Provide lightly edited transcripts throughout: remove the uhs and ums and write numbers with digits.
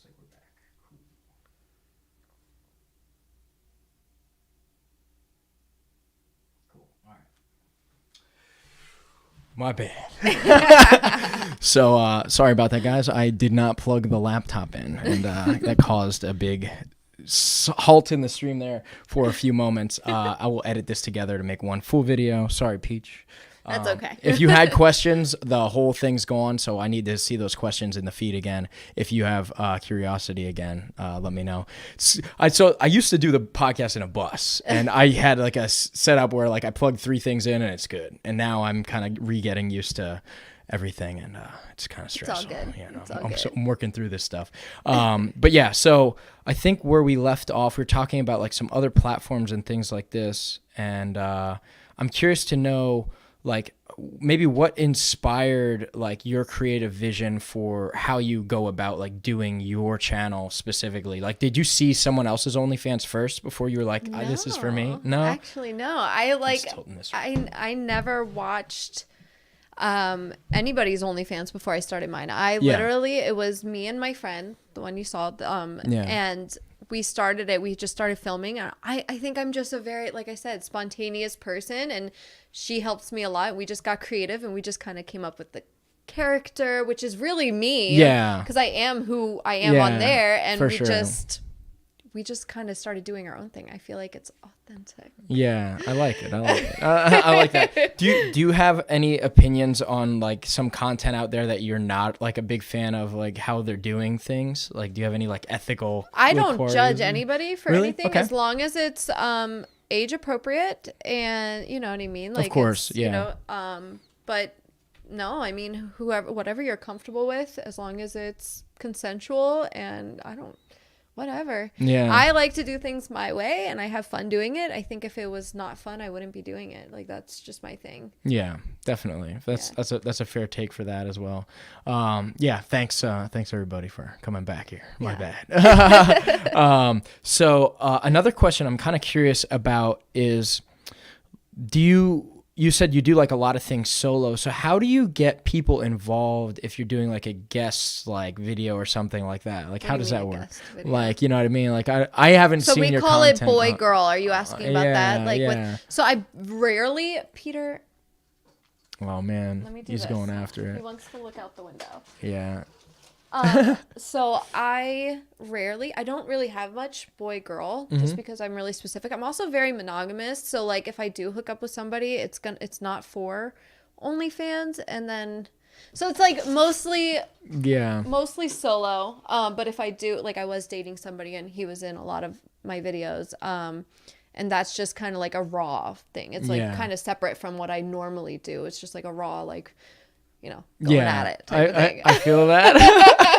looks like we're back. Cool. All right. My bad. So sorry about that, guys. I did not plug the laptop in, and that caused a big halt in the stream there for a few moments. I will edit this together to make one full video. Sorry, Peach. That's okay. If you had questions, the whole thing's gone, so I need to see those questions in the feed again. If you have curiosity again, let me know. I used to do the podcast in a bus, and I had like a setup where like I plugged 3 things in and it's good. And now I'm kind of getting used to everything, and it's kind of stressful. It's all good. You know, It's all good. I'm working through this stuff. But yeah, so I think where we left off, we were talking about like some other platforms and things like this, and I'm curious to know like maybe what inspired like your creative vision for how you go about like doing your channel specifically. Like, did you see someone else's OnlyFans first before you were like, this is for me? No, actually, no. I never watched anybody's OnlyFans before I started mine. Literally, it was me and my friend, the one you saw, and we started it. We just started filming. And I think I'm just a very, like I said, spontaneous person, and she helps me a lot. We just got creative, and we just kind of came up with the character, which is really me. Yeah. Because I am who I am on there, and we just kind of started doing our own thing. I feel like it's authentic. Yeah, I like it. I like that. Do you have any opinions on like some content out there that you're not like a big fan of, like how they're doing things? Like, do you have any like ethical? I don't judge anybody for anything as long as it's age appropriate, and you know what I mean. Like, of course, yeah. You know, but no, I mean, whatever you're comfortable with, as long as it's consensual, and whatever. Yeah. I like to do things my way, and I have fun doing it. I think if it was not fun, I wouldn't be doing it. Like, that's just my thing. Yeah, definitely. That's a fair take for that as well. Yeah, thanks everybody for coming back here. My bad. So another question I'm kind of curious about is, you said you do like a lot of things solo. So how do you get people involved if you're doing like a guest like video or something like that? Like, how does that work? Like, you know what I mean? Like I haven't seen your content. So we call it boy girl. Are you asking about that? Like, so I rarely, Peter. Oh man, he's going after it. He wants to look out the window. Yeah. So I don't really have much boy girl, just because I'm really specific. I'm also very monogamous. So like if I do hook up with somebody, it's not for OnlyFans. And then, so it's like mostly solo. But if I do, like I was dating somebody and he was in a lot of my videos. And that's just kind of like a raw thing. It's like kind of separate from what I normally do. It's just like a raw, like, you know, going at it type of thing. I feel that.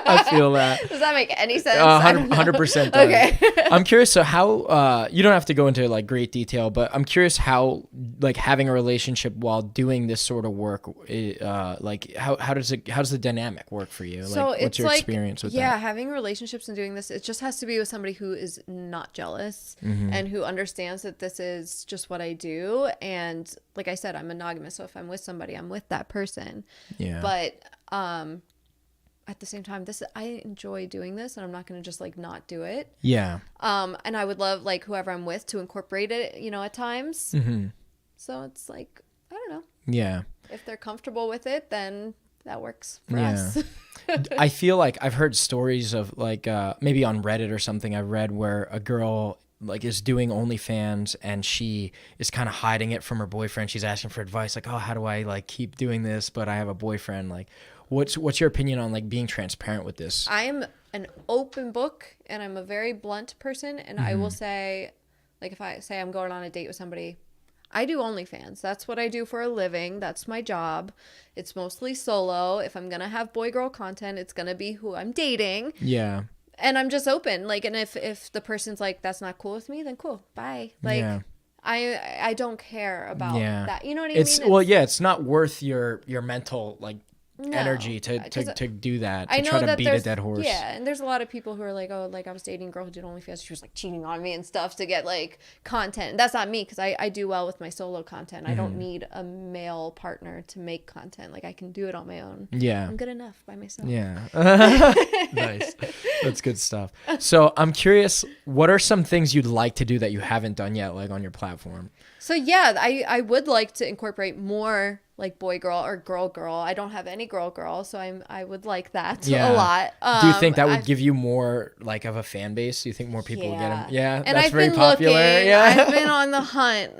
I feel that. Does that make any sense? 100% does. Okay. I'm curious, so how, you don't have to go into like great detail, but I'm curious how like having a relationship while doing this sort of work, like how does the dynamic work for you? So like, what's your experience with that? Yeah, having relationships and doing this, it just has to be with somebody who is not jealous and who understands that this is just what I do. And like I said, I'm monogamous. So if I'm with somebody, I'm with that person. Yeah. But at the same time, I enjoy doing this, and I'm not going to just like not do it. Yeah. And I would love like whoever I'm with to incorporate it, you know, at times. So it's like, I don't know. Yeah. If they're comfortable with it, then that works for us. I feel like I've heard stories of like maybe on Reddit or something I've read where a girl like is doing OnlyFans and she is kind of hiding it from her boyfriend. She's asking for advice, like, oh, how do I like keep doing this, but I have a boyfriend? Like, what's your opinion on like being transparent with this? I am an open book, and I'm a very blunt person, and I will say, like, if I say I'm going on a date with somebody, I do OnlyFans. That's what I do for a living. That's my job. It's mostly solo. If I'm gonna have boy girl content, it's gonna be who I'm dating. Yeah. And I'm just open, like, and if the person's like, that's not cool with me, then cool, bye. Like, I don't care about that. You know what I mean? Well, yeah, it's not worth your mental like energy to do that, to try to beat a dead horse. Yeah, and there's a lot of people who are like, oh, like I was dating a girl who did OnlyFans. She was like cheating on me and stuff to get like content. And that's not me, because I do well with my solo content. I don't need a male partner to make content. Like I can do it on my own. Yeah. I'm good enough by myself. Yeah. Nice. That's good stuff. So I'm curious, what are some things you'd like to do that you haven't done yet, like on your platform? So yeah, I would like to incorporate more like boy girl or girl girl. I don't have any girl girl, so I would like that a lot. Do you think that would give you more like of a fan base? Do you think more people would get them? Yeah, and that's I've very been popular. Looking, Yeah, I've been on the hunt.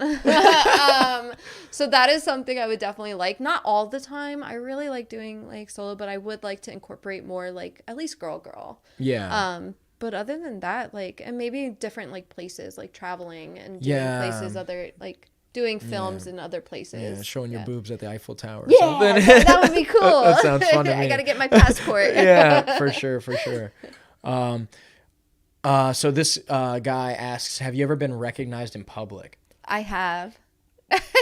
So that is something I would definitely like. Not all the time. I really like doing like solo, but I would like to incorporate more like at least girl girl. Yeah. But other than that, like, and maybe different like places, like traveling and doing places, other like doing films in other places. Yeah, showing your boobs at the Eiffel Tower. Yeah, something. That would be cool. That sounds fun to me. I gotta get my passport. Yeah, for sure. So this guy asks, have you ever been recognized in public? I have.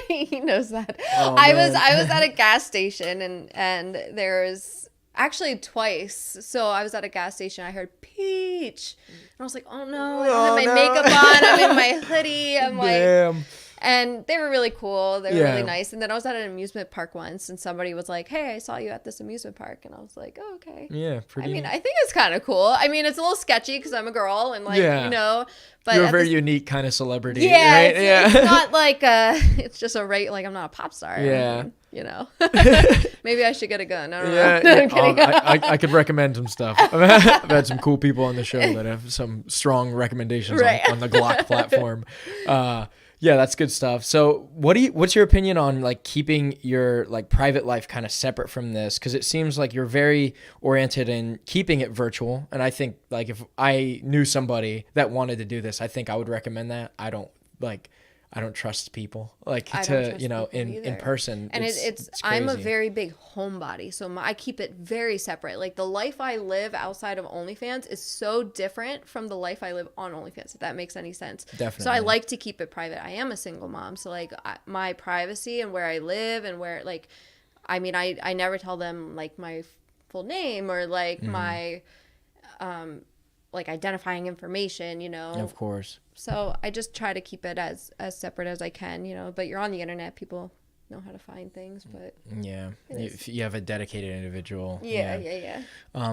He knows that. Oh, I was at a gas station and there's actually twice. So I was at a gas station. I heard Peach, and I was like, "Oh no! I don't have my makeup on. I'm in my hoodie. I'm like." And they were really cool. They were really nice. And then I was at an amusement park once, and somebody was like, "Hey, I saw you at this amusement park." And I was like, "Oh, okay." Yeah, pretty. I mean, I think it's kind of cool. I mean, it's a little sketchy because I'm a girl, and like you know, but you're a very unique kind of celebrity. Yeah, right? It's not like it's just a like I'm not a pop star. Yeah. I mean, you know, maybe I should get a gun. I don't know. I could recommend some stuff. I've had some cool people on the show that have some strong recommendations on the Glock platform. Yeah, that's good stuff. So what's your opinion on like keeping your like private life kind of separate from this? Because it seems like you're very oriented in keeping it virtual. And I think like if I knew somebody that wanted to do this, I think I would recommend that. I don't trust people like in person. And it's I'm a very big homebody, so I keep it very separate. Like the life I live outside of OnlyFans is so different from the life I live on OnlyFans, if that makes any sense. Definitely. So I like to keep it private. I am a single mom, so like my privacy and where I live and where like, I mean, I never tell them like my full name or like my like identifying information, you know. Of course. So I just try to keep it as separate as I can, you know. But you're on the internet, people know how to find things. But yeah, if you have a dedicated individual. Yeah.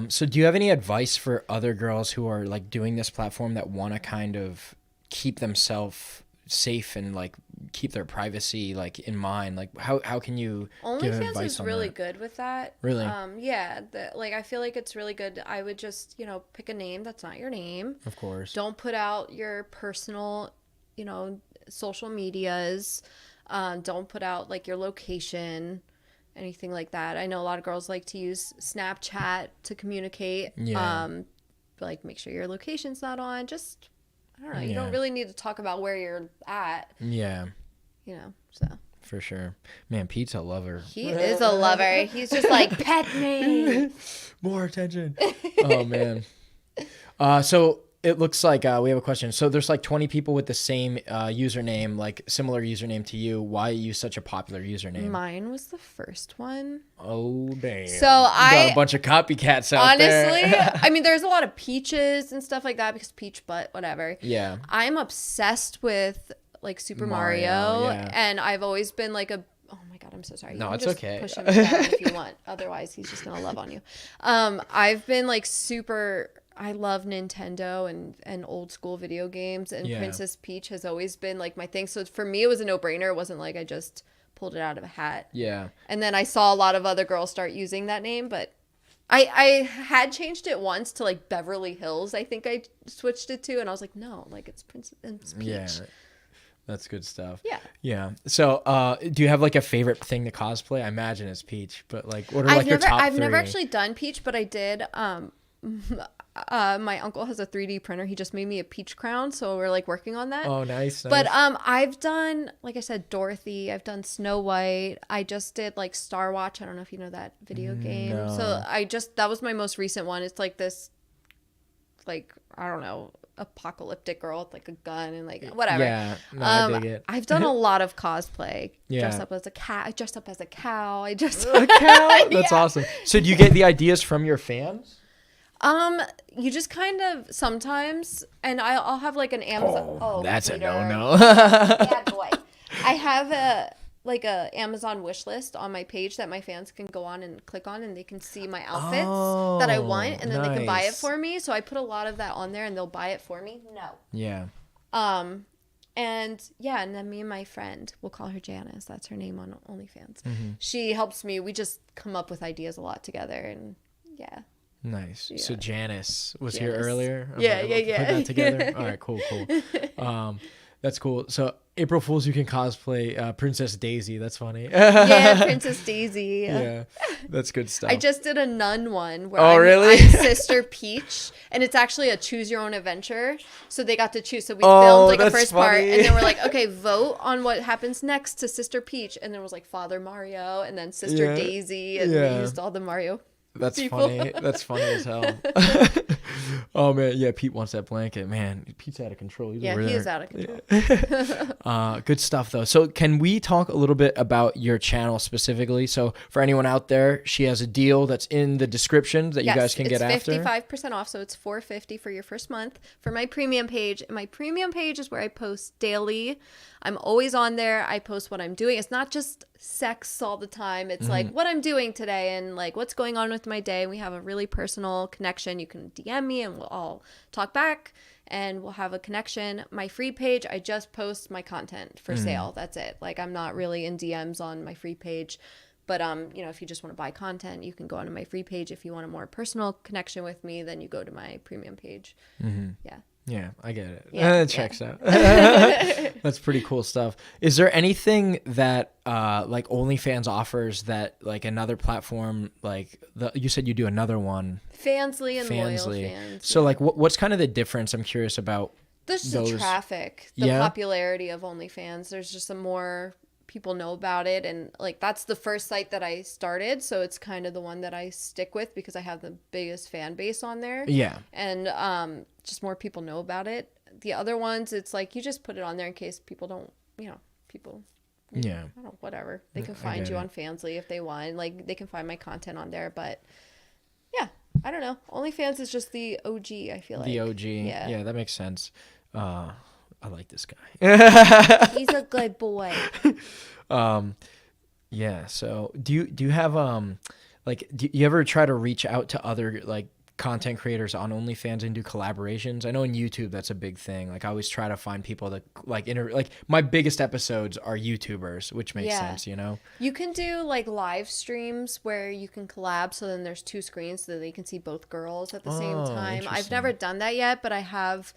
So do you have any advice for other girls who are like doing this platform that want to kind of keep themselves safe and like keep their privacy like in mind? Like how can you give advice on that? OnlyFans is really good with that. Really? Yeah, like I feel like it's really good. I would just, you know, pick a name that's not your name. Of course. Don't put out your personal, you know, social medias. Don't put out like your location, anything like that. I know a lot of girls like to use Snapchat to communicate. Yeah. Like make sure your location's not on. Just I don't know. You don't really need to talk about where you're at. Yeah. You know, so. For sure. Man, Pete's a lover. He is a lover. He's just like, pet me. More attention. Oh, man. So it looks like we have a question. So there's like 20 people with the same username, like similar username to you. Why are you such a popular username? Mine was the first one. Oh, damn. So got a bunch of copycats out there. Honestly, I mean, there's a lot of peaches and stuff like that because peach butt, whatever. Yeah. I'm obsessed with like Super Mario and I've always been like a oh my god, I'm so sorry. No, it's okay. Push him down if you want. Otherwise, he's just gonna love on you. I've been like super. I love Nintendo and old school video games, and Princess Peach has always been like my thing. So for me, it was a no brainer. It wasn't like I just pulled it out of a hat. Yeah. And then I saw a lot of other girls start using that name, but I had changed it once to like Beverly Hills. I think I switched it to, and I was like, no, like it's Princess Peach. Yeah. That's good stuff. Yeah. Yeah. So, do you have like a favorite thing to cosplay? I imagine it's Peach, but like, what are like your top 3? I've never actually done Peach, but I did. My uncle has a 3D printer. He just made me a Peach crown, so we're like working on that. Oh, nice. But I've done, like I said, Dorothy. I've done Snow White. I just did like Star Watch. I don't know if you know that video game. No. So that was my most recent one. It's like this, like I don't know, apocalyptic girl with like a gun and like whatever. Yeah, no, I dig it. I've done a lot of cosplay. Yeah. Dressed up as a cat. I dressed up as a cow. I just a cow. That's awesome. So do you get the ideas from your fans? You just kind of sometimes, and I'll have like an Amazon. Oh, that's Peter. A no. Bad boy. I have a Amazon wish list on my page that my fans can go on and click on, and they can see my outfits that I want, and then they can buy it for me. So I put a lot of that on there, and they'll buy it for me. No. Yeah. And then me and my friend, we'll call her Janice. That's her name on OnlyFans. Mm-hmm. She helps me. We just come up with ideas a lot together, and yeah. Nice. Yeah. So Janice was here earlier. Yeah. Put that together. All right, cool. That's cool. So April Fools, you can cosplay Princess Daisy. That's funny. Yeah, Princess Daisy. Yeah, that's good stuff. I just did a nun one where I'm Sister Peach, and it's actually a choose your own adventure. So they got to choose. So we filmed like a first part, and then we're like, okay, vote on what happens next to Sister Peach, and then it was like Father Mario, and then Sister Daisy, and we used all the Mario. That's people. Funny. That's funny as hell. Oh man, yeah. Pete wants that blanket, man. Pete's out of control. He is out of control. Good stuff though. So can we talk a little bit about your channel specifically? So for anyone out there, she has a deal that's in the description that you guys can get after. It's 55% off, so it's $450 for your first month for my premium page. And my premium page is where I post daily. I'm always on there. I post what I'm doing. It's not just sex all the time. It's like what I'm doing today and like what's going on with my day. And we have a really personal connection. You can DM me and we'll all talk back and we'll have a connection. My free page, I just post my content for sale. That's it. Like I'm not really in DMs on my free page. But if you just want to buy content, you can go onto my free page. If you want a more personal connection with me, then you go to my premium page. Yeah. Yeah, I get it. Yeah, it checks out. That's pretty cool stuff. Is there anything that like OnlyFans offers that like another platform, like you said you do another one? Fansly and Loyal Fans. So like what's kind of the difference? I'm curious about There's the traffic, the popularity of OnlyFans. There's just some more people know about it, and like that's the first site that I started, so it's kind of the one that I stick with because I have the biggest fan base on there. Yeah. And just more people know about it. The other ones, it's like you just put it on there in case people don't, people. Yeah. I don't know, whatever. They can find you on Fansly if they want. Like they can find my content on there, but yeah, I don't know. OnlyFans is just the OG, I feel like. The OG. Yeah, that makes sense. I like this guy. He's a good boy. Yeah. So do you have do you ever try to reach out to other like content creators on OnlyFans and do collaborations? I know in YouTube that's a big thing. Like I always try to find people that like my biggest episodes are YouTubers, which makes sense, You can do like live streams where you can collab, so then there's two screens so that they can see both girls at the same time. I've never done that yet, but I have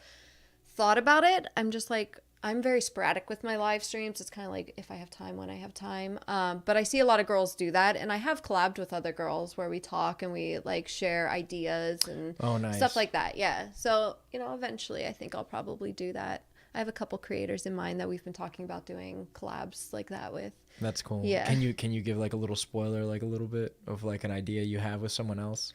thought about it. I'm just like, I'm very sporadic with my live streams. It's kind of like if I have time, when I have time. But I see a lot of girls do that, and I have collabed with other girls where we talk and we like share ideas and stuff like that. Yeah. So, eventually I think I'll probably do that. I have a couple creators in mind that we've been talking about doing collabs like that with. That's cool. Yeah. Can you give like a little spoiler, like a little bit of like an idea you have with someone else?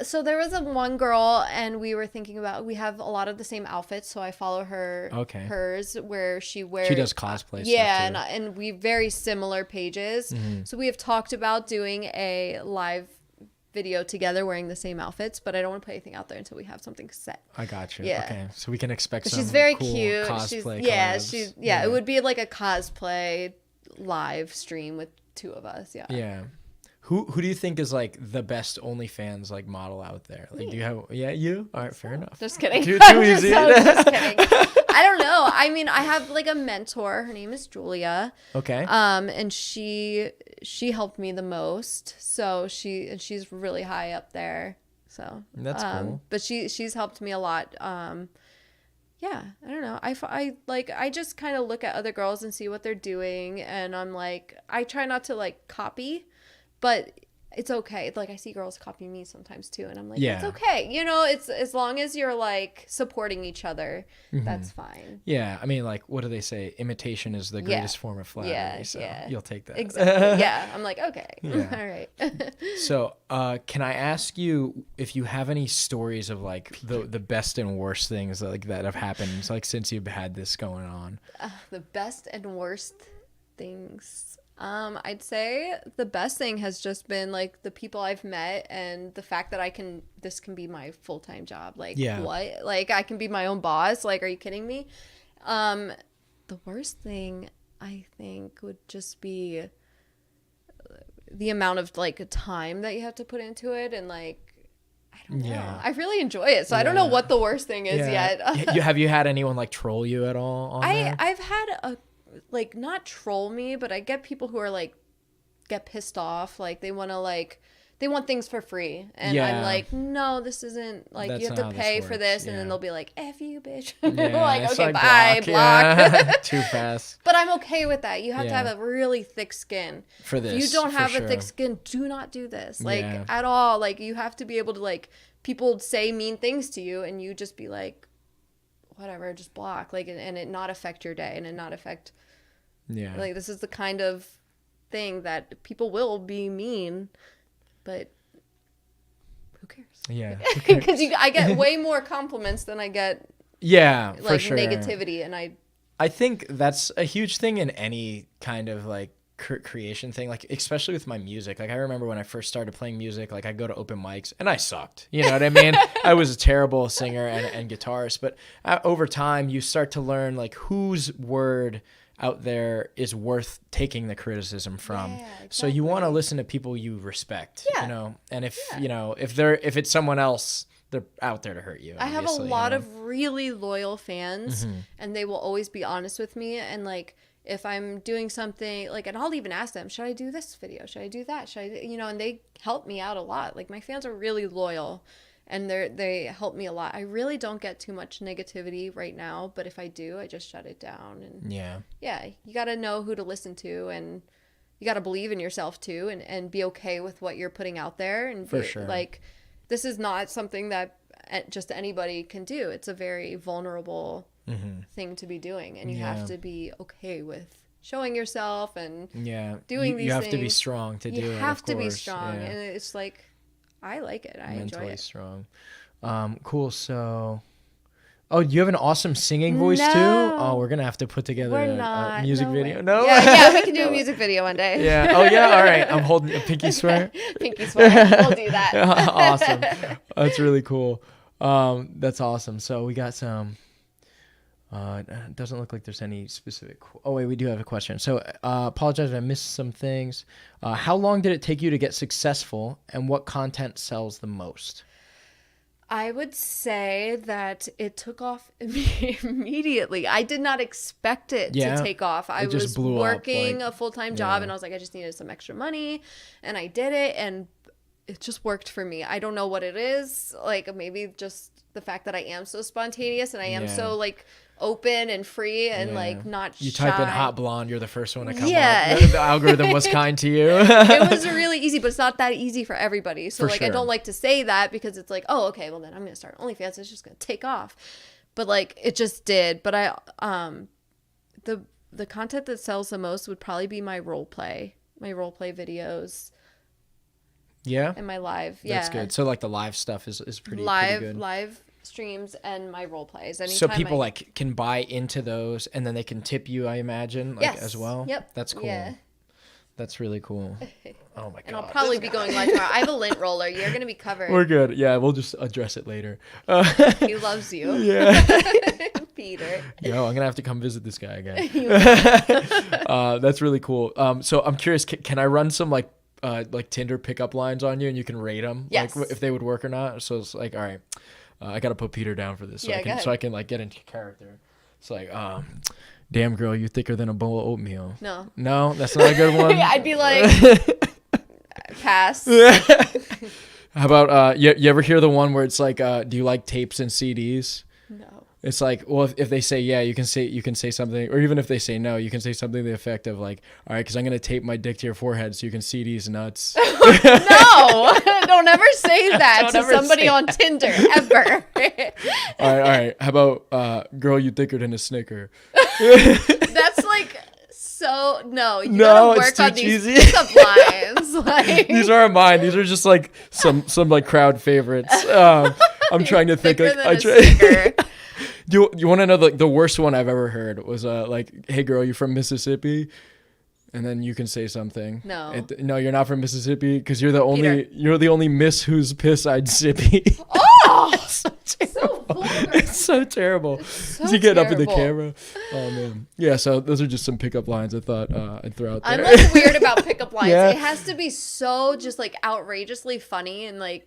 So there was one girl, and we were thinking about, we have a lot of the same outfits, so I follow her, hers, where she does cosplay stuff too. and we very similar pages. So we have talked about doing a live video together wearing the same outfits, but I don't want to put anything out there until we have something set. I got you. Yeah. Okay. So we can expect some she's very cool cute. Cosplay It would be like a cosplay live stream with two of us. Yeah. Yeah. Who do you think is like the best OnlyFans like model out there? Like, do you have? Yeah, you. All right, fair enough. Just kidding. Too easy. Just kidding. I don't know. I mean, I have like a mentor. Her name is Julia. Okay. And she helped me the most. So she's really high up there. So that's cool. But she's helped me a lot. Yeah, I don't know. I just kind of look at other girls and see what they're doing, and I'm like, I try not to like copy. But it's okay. Like I see girls copy me sometimes too, and I'm like, it's okay. You know, it's as long as you're like supporting each other, that's fine. Yeah, I mean, like, what do they say? Imitation is the greatest form of flattery. So you'll take that. Exactly. Yeah, I'm like, okay, all right. So, can I ask you if you have any stories of like the best and worst things like that have happened like since you've had this going on? The best and worst things. I'd say the best thing has just been like the people I've met and the fact that this can be my full-time job. Like what? Like I can be my own boss. Like, are you kidding me? The worst thing I think would just be the amount of like time that you have to put into it. And like, I don't know. I really enjoy it. So I don't know what the worst thing is yet. Have you had anyone like troll you at all on there? I've had like not troll me, but I get people who are like get pissed off, like they want things for free, and I'm like, no, this isn't like, you have to pay for this, and then they'll be like, F you, bitch. Like, okay, bye, block. Too fast. But I'm okay with that. You have to have a really thick skin for this. If you don't have a thick skin, do not do this, like at all. Like you have to be able to, like, people say mean things to you and you just be like, whatever, just block, like, and it not affect your day, and it not affect like, this is the kind of thing that people will be mean, but who cares? Yeah, because I get way more compliments than I get like for sure negativity, and I think that's a huge thing in any kind of like creation thing, like especially with my music. Like I remember when I first started playing music, like I go to open mics and I sucked, you know what I mean? I was a terrible singer and guitarist, but over time you start to learn like whose word out there is worth taking the criticism from. Exactly. So you want to listen to people you respect, you know, and if you know, if it's someone else, they're out there to hurt you. I have a lot of really loyal fans, and they will always be honest with me. And like, if I'm doing something, like, and I'll even ask them, should I do this video? Should I do that? Should I, you know, and they help me out a lot. Like, my fans are really loyal, and they help me a lot. I really don't get too much negativity right now, but if I do, I just shut it down. And you got to know who to listen to, and you got to believe in yourself too, and be okay with what you're putting out there. And for sure, like, this is not something that just anybody can do. It's a very vulnerable thing to be doing, and you have to be okay with showing yourself and doing these things. You have to be strong to do it. You have to be strong, and it's like, I like it. I enjoy it. Mentally strong. Cool. So, you have an awesome singing voice too? Oh, we're gonna have to put together a music video. No? Yeah, we can do a music video one day. Yeah. Oh yeah. All right. I'm holding a pinky swear. Pinky swear. We'll do that. Awesome. That's really cool. That's awesome. So we got some. It doesn't look like there's any specific. Oh wait, we do have a question. So apologize if I missed some things. How long did it take you to get successful, and what content sells the most? I would say that it took off immediately. I did not expect it to take off. I was working a full-time job, and I was like, I just needed some extra money, and I did it, and it just worked for me. I don't know what it is. Like, maybe just the fact that I am so spontaneous, and I am so like open and free, and like not shy. You type in hot blonde, you're the first one to come up. The algorithm was kind to you. It was really easy, but it's not that easy for everybody. So I don't like to say that, because it's like, oh, okay, well then I'm gonna start OnlyFans, it's just gonna take off. But like, it just did. But I the content that sells the most would probably be my role play videos. Yeah. And my live. That's good. So like the live stuff is pretty good. Live streams and my role plays. So people like can buy into those, and then they can tip you, I imagine, like as well. Yep. That's cool. Yeah. That's really cool. Oh my god. And I'll probably be going live tomorrow. I have a lint roller. You're gonna be covered. We're good. Yeah, we'll just address it later. He loves you. Yeah. Peter. Yo, I'm gonna have to come visit this guy again. That's really cool. So I'm curious, can I run some like Tinder pickup lines on you, and you can rate them, like if they would work or not? So it's like, all right, I gotta put Peter down for this, so I can like get into character. It's like, damn girl, you're thicker than a bowl of oatmeal. No, that's not a good one. I'd be like, pass. How about you ever hear the one where it's like, do you like tapes and CDs? No. It's like, well, if they say yeah, you can say something, or even if they say no, you can say something to the effect of like, all right, because I'm gonna tape my dick to your forehead so you can see these nuts. No, don't ever say that to somebody on Tinder ever. All right. How about girl, you thicker than a Snicker? That's like so no. You gotta work on these pickup lines. Like, these aren't mine. These are just like some like crowd favorites. I'm trying to think. You want to know the worst one I've ever heard was like, hey girl, you from Mississippi? And then you can say something. No. No, you're not from Mississippi because you're the only miss whose piss I'd sippy. Oh, so it's so terrible. You get up in the camera. Oh man. Yeah. So those are just some pickup lines I thought I'd throw out there. I'm like weird about pickup lines. Yeah. It has to be so just like outrageously funny and like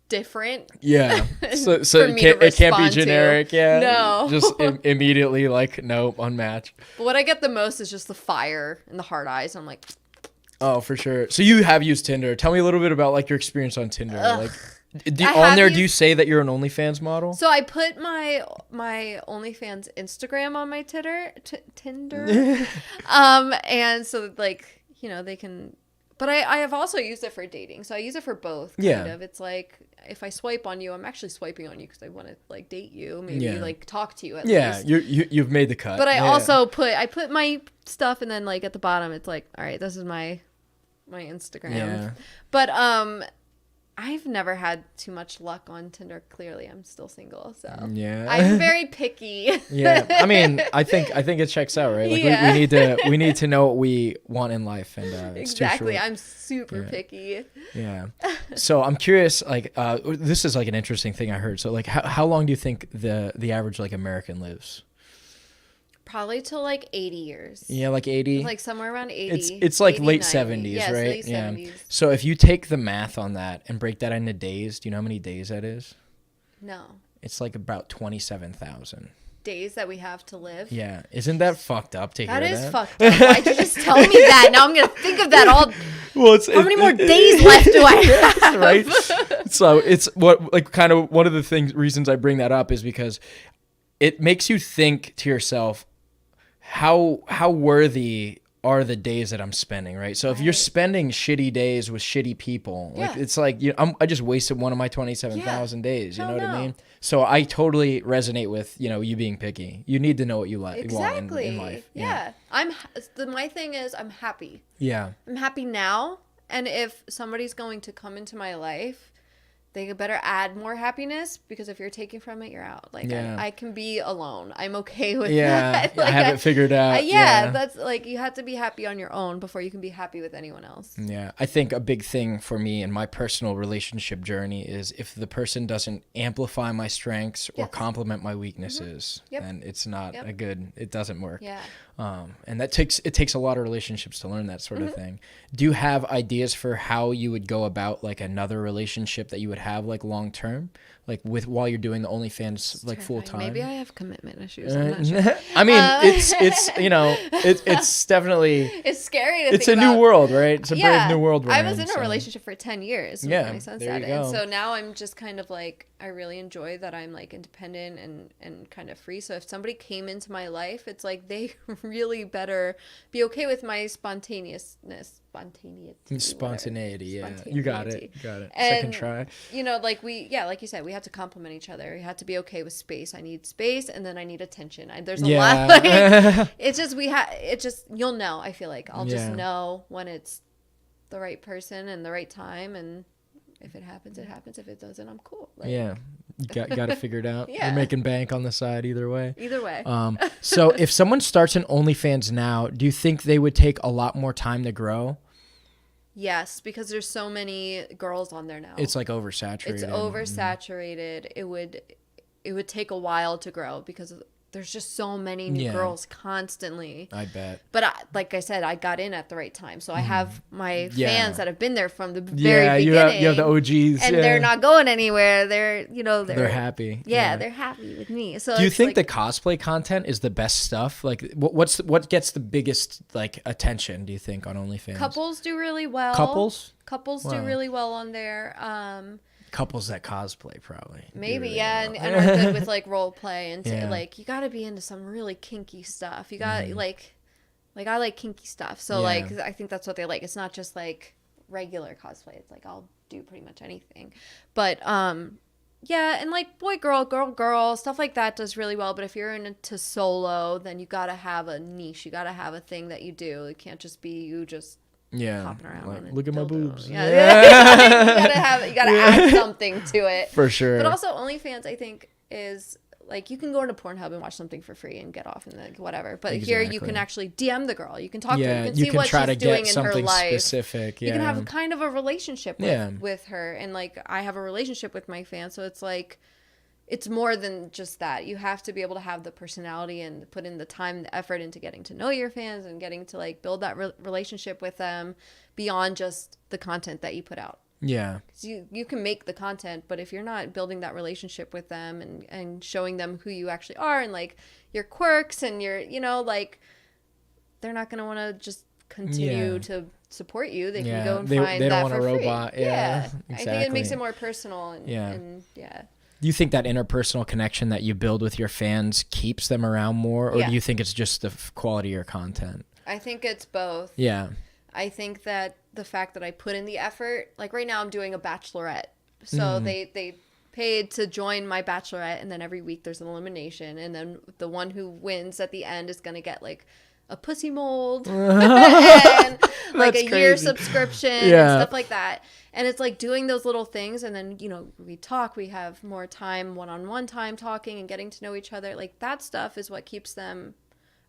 different. Yeah. So it can't be generic. Yeah. No. Just immediately like, nope, unmatched. But what I get the most is just the fire and the hard eyes. I'm like, oh, for sure. So you have used Tinder. Tell me a little bit about like your experience on Tinder. Like, do you say that you're an OnlyFans model? So I put my OnlyFans Instagram on my Tinder. And so like, you know, they can. But I have also used it for dating. So I use it for both. Kind of. It's like if I swipe on you, I'm actually swiping on you because I want to like date you, maybe like talk to you at least. Yeah, you've made the cut. But I also put my stuff and then like at the bottom it's like, all right, this is my Instagram. Yeah. But I've never had too much luck on Tinder. Clearly, I'm still single, so yeah, I'm very picky. Yeah, I mean, I think it checks out, right? Like we need to know what we want in life, and it's exactly. Too short. I'm super picky. Yeah. So I'm curious, like, this is like an interesting thing I heard. So like, how long do you think the average like American lives? Probably till like 80 years. Yeah, like 80. Like somewhere around 80. It's like 80, late 90. 70s, yes, right? Late 70s. So if you take the math on that and break that into days, do you know how many days that is? No. It's like about 27,000 days that we have to live. Yeah. Isn't that fucked up to hear that? That is fucked up. Why'd you just tell me that? Now I'm going to think of that all. Well, how many more days left do I have? Right. So it's what like kind of one of the reasons I bring that up is because it makes you think to yourself, how worthy are the days that I'm spending, right? So if you're spending shitty days with shitty people, like it's like I just wasted one of my 27,000 days. You know what I mean? So I totally resonate with you being picky. You need to know what you want in life. Yeah. My thing is I'm happy. Yeah. I'm happy now, and if somebody's going to come into my life, they better add more happiness because if you're taking from it, you're out. Like I can be alone. I'm okay with that. Like, I have it figured out. That's like you have to be happy on your own before you can be happy with anyone else. Yeah, I think a big thing for me in my personal relationship journey is if the person doesn't amplify my strengths or complement my weaknesses, then it's not it doesn't work. Yeah. And it takes a lot of relationships to learn that sort of thing. Do you have ideas for how you would go about like another relationship that you would have like long term, like while you're doing the OnlyFans like full time? Maybe I have commitment issues. I'm not sure. I mean, it's definitely it's scary. It's a new world, right? It's a brave new world. I was in a relationship for 10 years. With my stepdad, and so now I'm just kind of like I really enjoy that I'm like independent and kind of free. So if somebody came into my life, it's like they really better be okay with my spontaneity. Yeah, you got it. And, second try. Like like you said, we have to complement each other. You have to be okay with space. I need space, and then I need attention. There's a lot. Like, it's just you'll know. I feel like I'll just know when it's the right person and the right time, and if it happens, it happens. If it doesn't, I'm cool. Like, got to figure it out. You're making bank on the side either way. So if someone starts an OnlyFans now, do you think they would take a lot more time to grow? Yes, because there's so many girls on there now. It's like oversaturated. It's oversaturated. It would take a while to grow because there's just so many new girls constantly. I bet. But like I said, I got in at the right time. So I have my fans that have been there from the very beginning. You have the OGs. And they're not going anywhere. They're happy. Yeah, they're happy with me. So do you think the cosplay content is the best stuff? Like what gets the biggest like attention, do you think, on OnlyFans? Couples do really well. Couples do really well on there. couples that cosplay probably. Maybe, yeah, and are good with like role play and like you got to be into some really kinky stuff. You got like I like kinky stuff, so like I think that's what they like. It's not just like regular cosplay. It's like I'll do pretty much anything, but yeah, and like boy, girl, stuff like that does really well. But if you're into solo, then you got to have a niche. You got to have a thing that you do. It can't just be you just hopping around. Like, look at my boobs. Yeah. You gotta add something to it. For sure. But also OnlyFans, I think, is like you can go into Pornhub and watch something for free and get off and like whatever. But here you can actually DM the girl. You can talk to her. You can see what she's doing in her life. Specific. Yeah. You can have kind of a relationship with her. And like I have a relationship with my fans, so it's like it's more than just that. You have to be able to have the personality and put in the time, the effort into getting to know your fans and getting to like build that relationship with them beyond just the content that you put out. Yeah. 'Cause you can make the content, but if you're not building that relationship with them and showing them who you actually are and like your quirks and your, you know, like they're not going to want to just continue to support you. They can go and find they that don't want for a robot. free. Yeah. Exactly. I think it makes it more personal and Do you think that interpersonal connection that you build with your fans keeps them around more, or do you think it's just the quality of your content? I think it's both. Yeah. I think that the fact that I put in the effort, like right now I'm doing a bachelorette. So they paid to join my bachelorette, and then every week there's an elimination, and then the one who wins at the end is going to get like a pussy mold and like a year subscription and stuff like that. And it's like doing those little things, and then, you know, we talk, we have more time, one-on-one time talking and getting to know each other. Like that stuff is what keeps them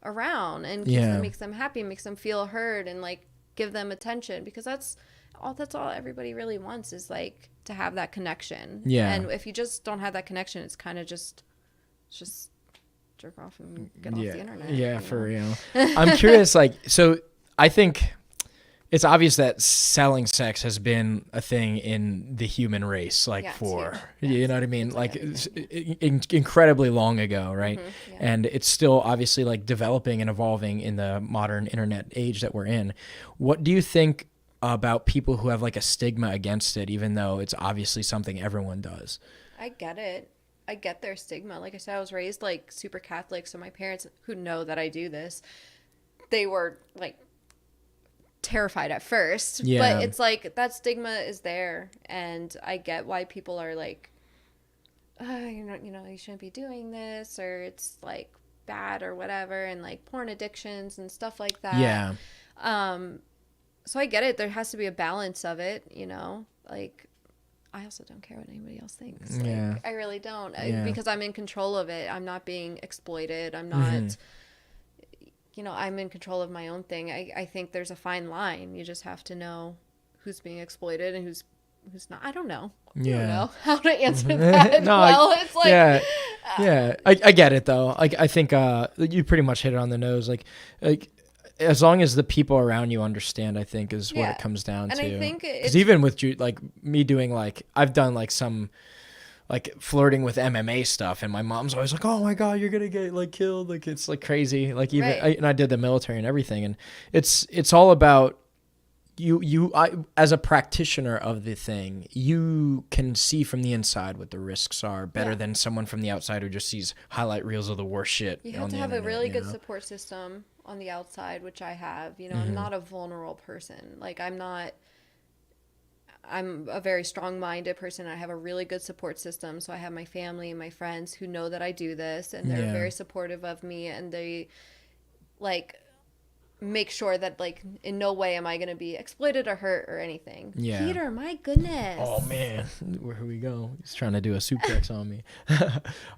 around and makes them happy, makes them feel heard and like give them attention, because that's all everybody really wants is like to have that connection. Yeah. And if you just don't have that connection, it's kind of just jerk off and get off the internet. Yeah, for real. I'm curious, like, so I think it's obvious that selling sex has been a thing in the human race, like you know what I mean? Like incredibly long ago, right? Mm-hmm, yeah. And it's still obviously like developing and evolving in the modern internet age that we're in. What do you think about people who have like a stigma against it, even though it's obviously something everyone does? I get it. I get their stigma. Like I said, I was raised like super Catholic, so my parents, who know that I do this, they were like terrified at first. But it's like that stigma is there, and I get why people are like, you know, you shouldn't be doing this, or it's like bad or whatever, and like porn addictions and stuff like that. Yeah. So I get it. There has to be a balance of it, you know, like I also don't care what anybody else thinks. Like, I really don't, because I'm in control of it. I'm not being exploited. I'm not, you know, I'm in control of my own thing. I think there's a fine line. You just have to know who's being exploited and who's not. I don't know. I don't know how to answer that. No, it's like, I get it though. I think you pretty much hit it on the nose. Like as long as the people around you understand, I think is what it comes down to. And I think because even with like me doing like I've done like some like flirting with MMA stuff, and my mom's always like, "Oh my God, you're gonna get like killed!" Like it's like crazy. Like even and I did the military and everything, and it's all about I as a practitioner of the thing, you can see from the inside what the risks are better than someone from the outside who just sees highlight reels of the worst shit. You have to have a really good support system on the outside, which I have. You know, I'm not a vulnerable person. Like I'm a very strong-minded person. I have a really good support system. So I have my family and my friends who know that I do this, and they're very supportive of me, and they like make sure that like in no way am I going to be exploited or hurt or anything. Peter, my goodness. Oh man, where we go? He's trying to do a suplex on me.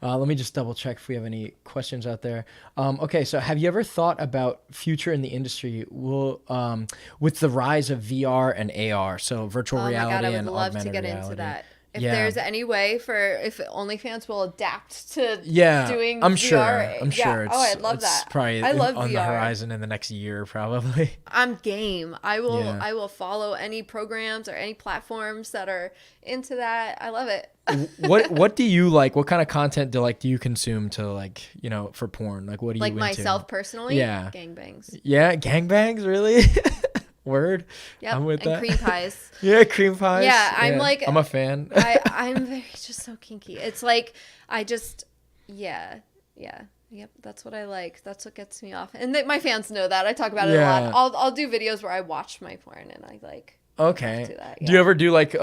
Let me just double check if we have any questions out there. Okay, so have you ever thought about future in the industry with the rise of VR and AR, so virtual reality and augmented reality? I would love to get into that. If there's any way if OnlyFans will adapt to doing I'm VR. I'm sure. It's, I'd love that. Probably I love on VR. the horizon in the next year, probably. I'm game. I will follow any programs or any platforms that are into that. I love it. What do you like? What kind of content do you consume to like, you know, for porn? Like what do you like into? Myself personally? Yeah. Gangbangs. Yeah, gangbangs, really? Word. Yep. I'm with and that. cream pies. Yeah, cream pies. Yeah, I'm a fan. I'm very just so kinky. It's like I just yep, that's what I like. That's what gets me off. And my fans know that. I talk about it a lot. I'll do videos where I watch my porn and I like okay. That, Do you ever do like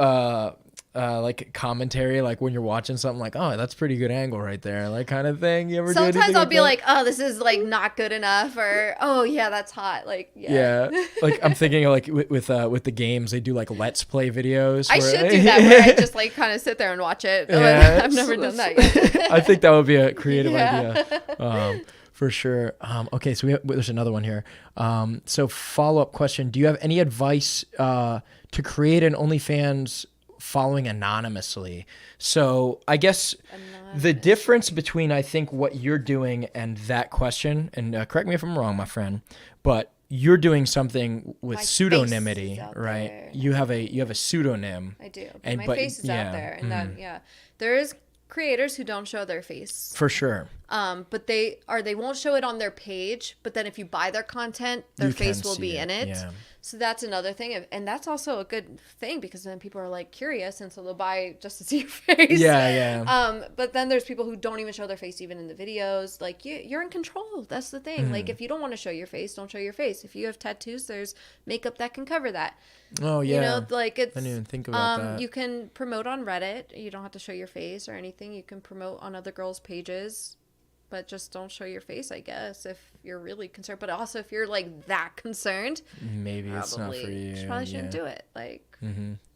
commentary, like when you're watching something, like, oh, that's pretty good angle right there, like kind of thing? You ever do anything Sometimes I'll be that? like, oh, this is like not good enough, or oh yeah, that's hot. Like yeah. Like I'm thinking like with the games, they do like let's play videos. I should do that where I just like kind of sit there and watch it. Yeah. I've never done that yet. I think that would be a creative idea. For sure. Okay, so there's another one here. So follow-up question: do you have any advice to create an OnlyFans following anonymously? So I guess the difference between I think what you're doing and that question, and correct me if I'm wrong, my friend, but you're doing something with pseudonymity, right? There. You have a pseudonym. I do, but my face is out there, and there is creators who don't show their face for sure. But they won't show it on their page, but then if you buy their content, their face will be in it. Yeah. So that's another thing, and that's also a good thing because then people are like curious, and so they'll buy just to see your face. Yeah. But then there's people who don't even show their face even in the videos. Like you're in control. That's the thing. Like if you don't want to show your face, don't show your face. If you have tattoos, there's makeup that can cover that. Oh yeah. You know, like it's. I didn't even think about that. You can promote on Reddit. You don't have to show your face or anything. You can promote on other girls' pages. But just don't show your face, I guess, if you're really concerned. But also, if you're like that concerned, maybe it's not for you. You probably shouldn't do it. Like,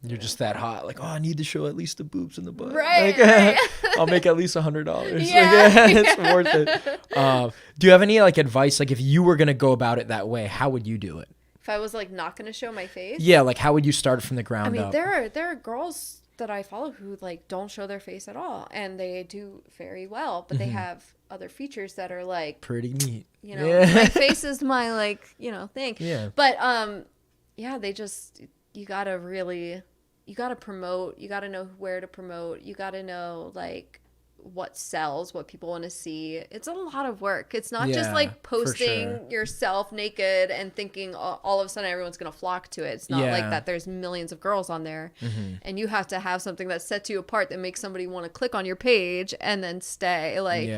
you're just that hot. Like, oh, I need to show at least the boobs and the butt. Right. Like, right. I'll make at least $100. Yeah, it's worth it. Do you have any like advice? Like, if you were gonna go about it that way, how would you do it? If I was like not gonna show my face. Yeah, like how would you start from the ground up? I mean, there are girls that I follow who like don't show their face at all, and they do very well, but they have other features that are like pretty neat. You know, my face is my like, you know, thing. Yeah. But they just you gotta promote. You gotta know where to promote. You gotta know like what sells, what people want to see. It's a lot of work. It's not just like posting yourself naked and thinking all of a sudden everyone's gonna flock to it. It's not like that. There's millions of girls on there, and you have to have something that sets you apart that makes somebody want to click on your page and then stay. Like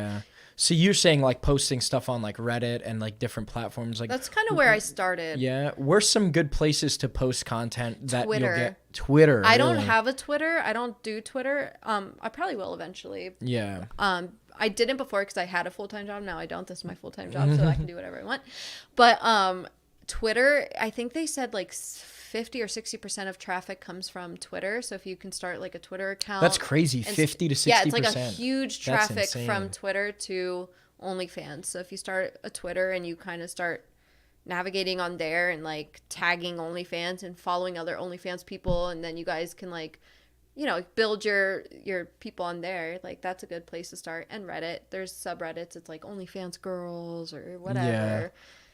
So you're saying like posting stuff on like Reddit and like different platforms, like that's kind of where I started. Yeah, where's some good places to post content that Twitter. You'll get? Twitter. I don't have a Twitter. I don't do Twitter. I probably will eventually. Yeah. I didn't before because I had a full-time job. Now I don't. This is my full-time job, so I can do whatever I want. But Twitter, I think they said like 50 or 60% of traffic comes from Twitter. So if you can start like a Twitter account, that's crazy. 50 to 60%. Yeah, it's like a huge traffic from Twitter to OnlyFans. So if you start a Twitter and you kind of start navigating on there and like tagging OnlyFans and following other OnlyFans people, and then you guys can like, you know, build your people on there. Like that's a good place to start. And Reddit, there's subreddits. It's like OnlyFans girls or whatever. Yeah.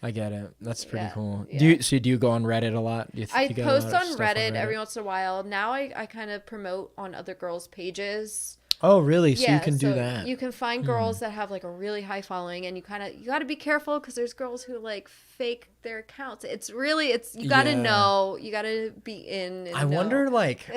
I get it. That's pretty cool. Yeah. Do you go on Reddit a lot? I post on Reddit every once in a while. Now I kind of promote on other girls' pages. Oh, really? So you can do that. You can find girls that have like a really high following, and you got to be careful because there's girls who like fake their accounts. You got to know. You got to be in. And I wonder, like,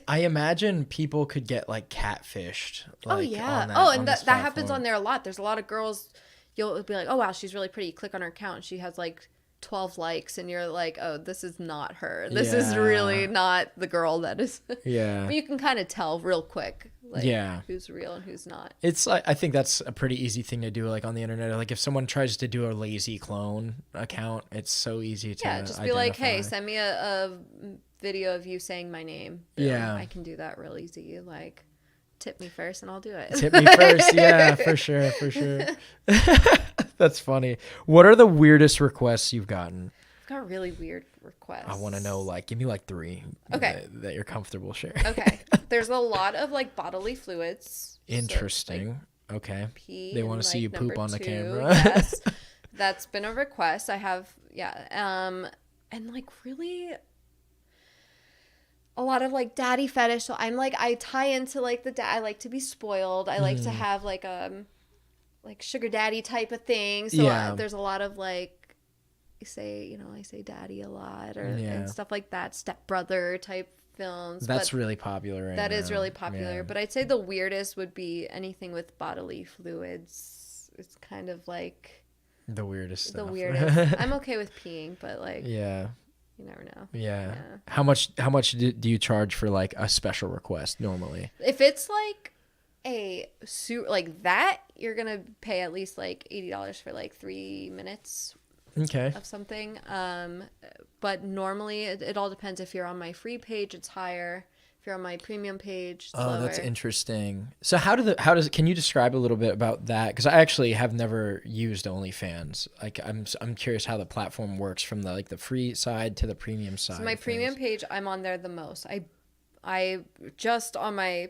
I imagine people could get like catfished. Like, oh yeah. And that happens on there a lot. There's a lot of girls. You'll be like, oh wow, she's really pretty. You click on her account, and she has like 12 likes, and you're like, oh, this is not her. This is really not the girl that is. Yeah. But you can kind of tell real quick, like, who's real and who's not. It's like, I think that's a pretty easy thing to do, like on the internet. Like if someone tries to do a lazy clone account, it's so easy to just be like, hey, send me a video of you saying my name. Yeah. I can do that real easy. Like, tip me first and I'll do it. Tip me first. Yeah, for sure. That's funny. What are the weirdest requests you've gotten? I've got really weird requests. I want to know, like, give me like 3 that you're comfortable sharing. Okay. There's a lot of like bodily fluids. Interesting. So, like, okay. Pee they want to see you poop on the camera. Yes. That's been a request. I have, and like really a lot of like daddy fetish. So I'm like, I tie into like I like to be spoiled. I like to have like sugar daddy type of thing. So there's a lot of like say, I say daddy a lot and stuff like that, stepbrother type films. That's really popular right now. That is really popular. Yeah. But I'd say the weirdest would be anything with bodily fluids. It's kind of like the weirdest stuff. The weirdest. I'm okay with peeing, but like, yeah, you never know. Yeah. How much do you charge for like a special request normally? If it's like a suit like that, you're gonna pay at least like $80 for like 3 minutes. Okay. Of something. But normally it all depends. If you're on my free page, it's higher. If you're on my premium page, it's lower. That's interesting. So can you describe a little bit about that? Because I actually have never used OnlyFans. Like I'm curious how the platform works from the free side to the premium side. So my premium page, I'm on there the most. I just on my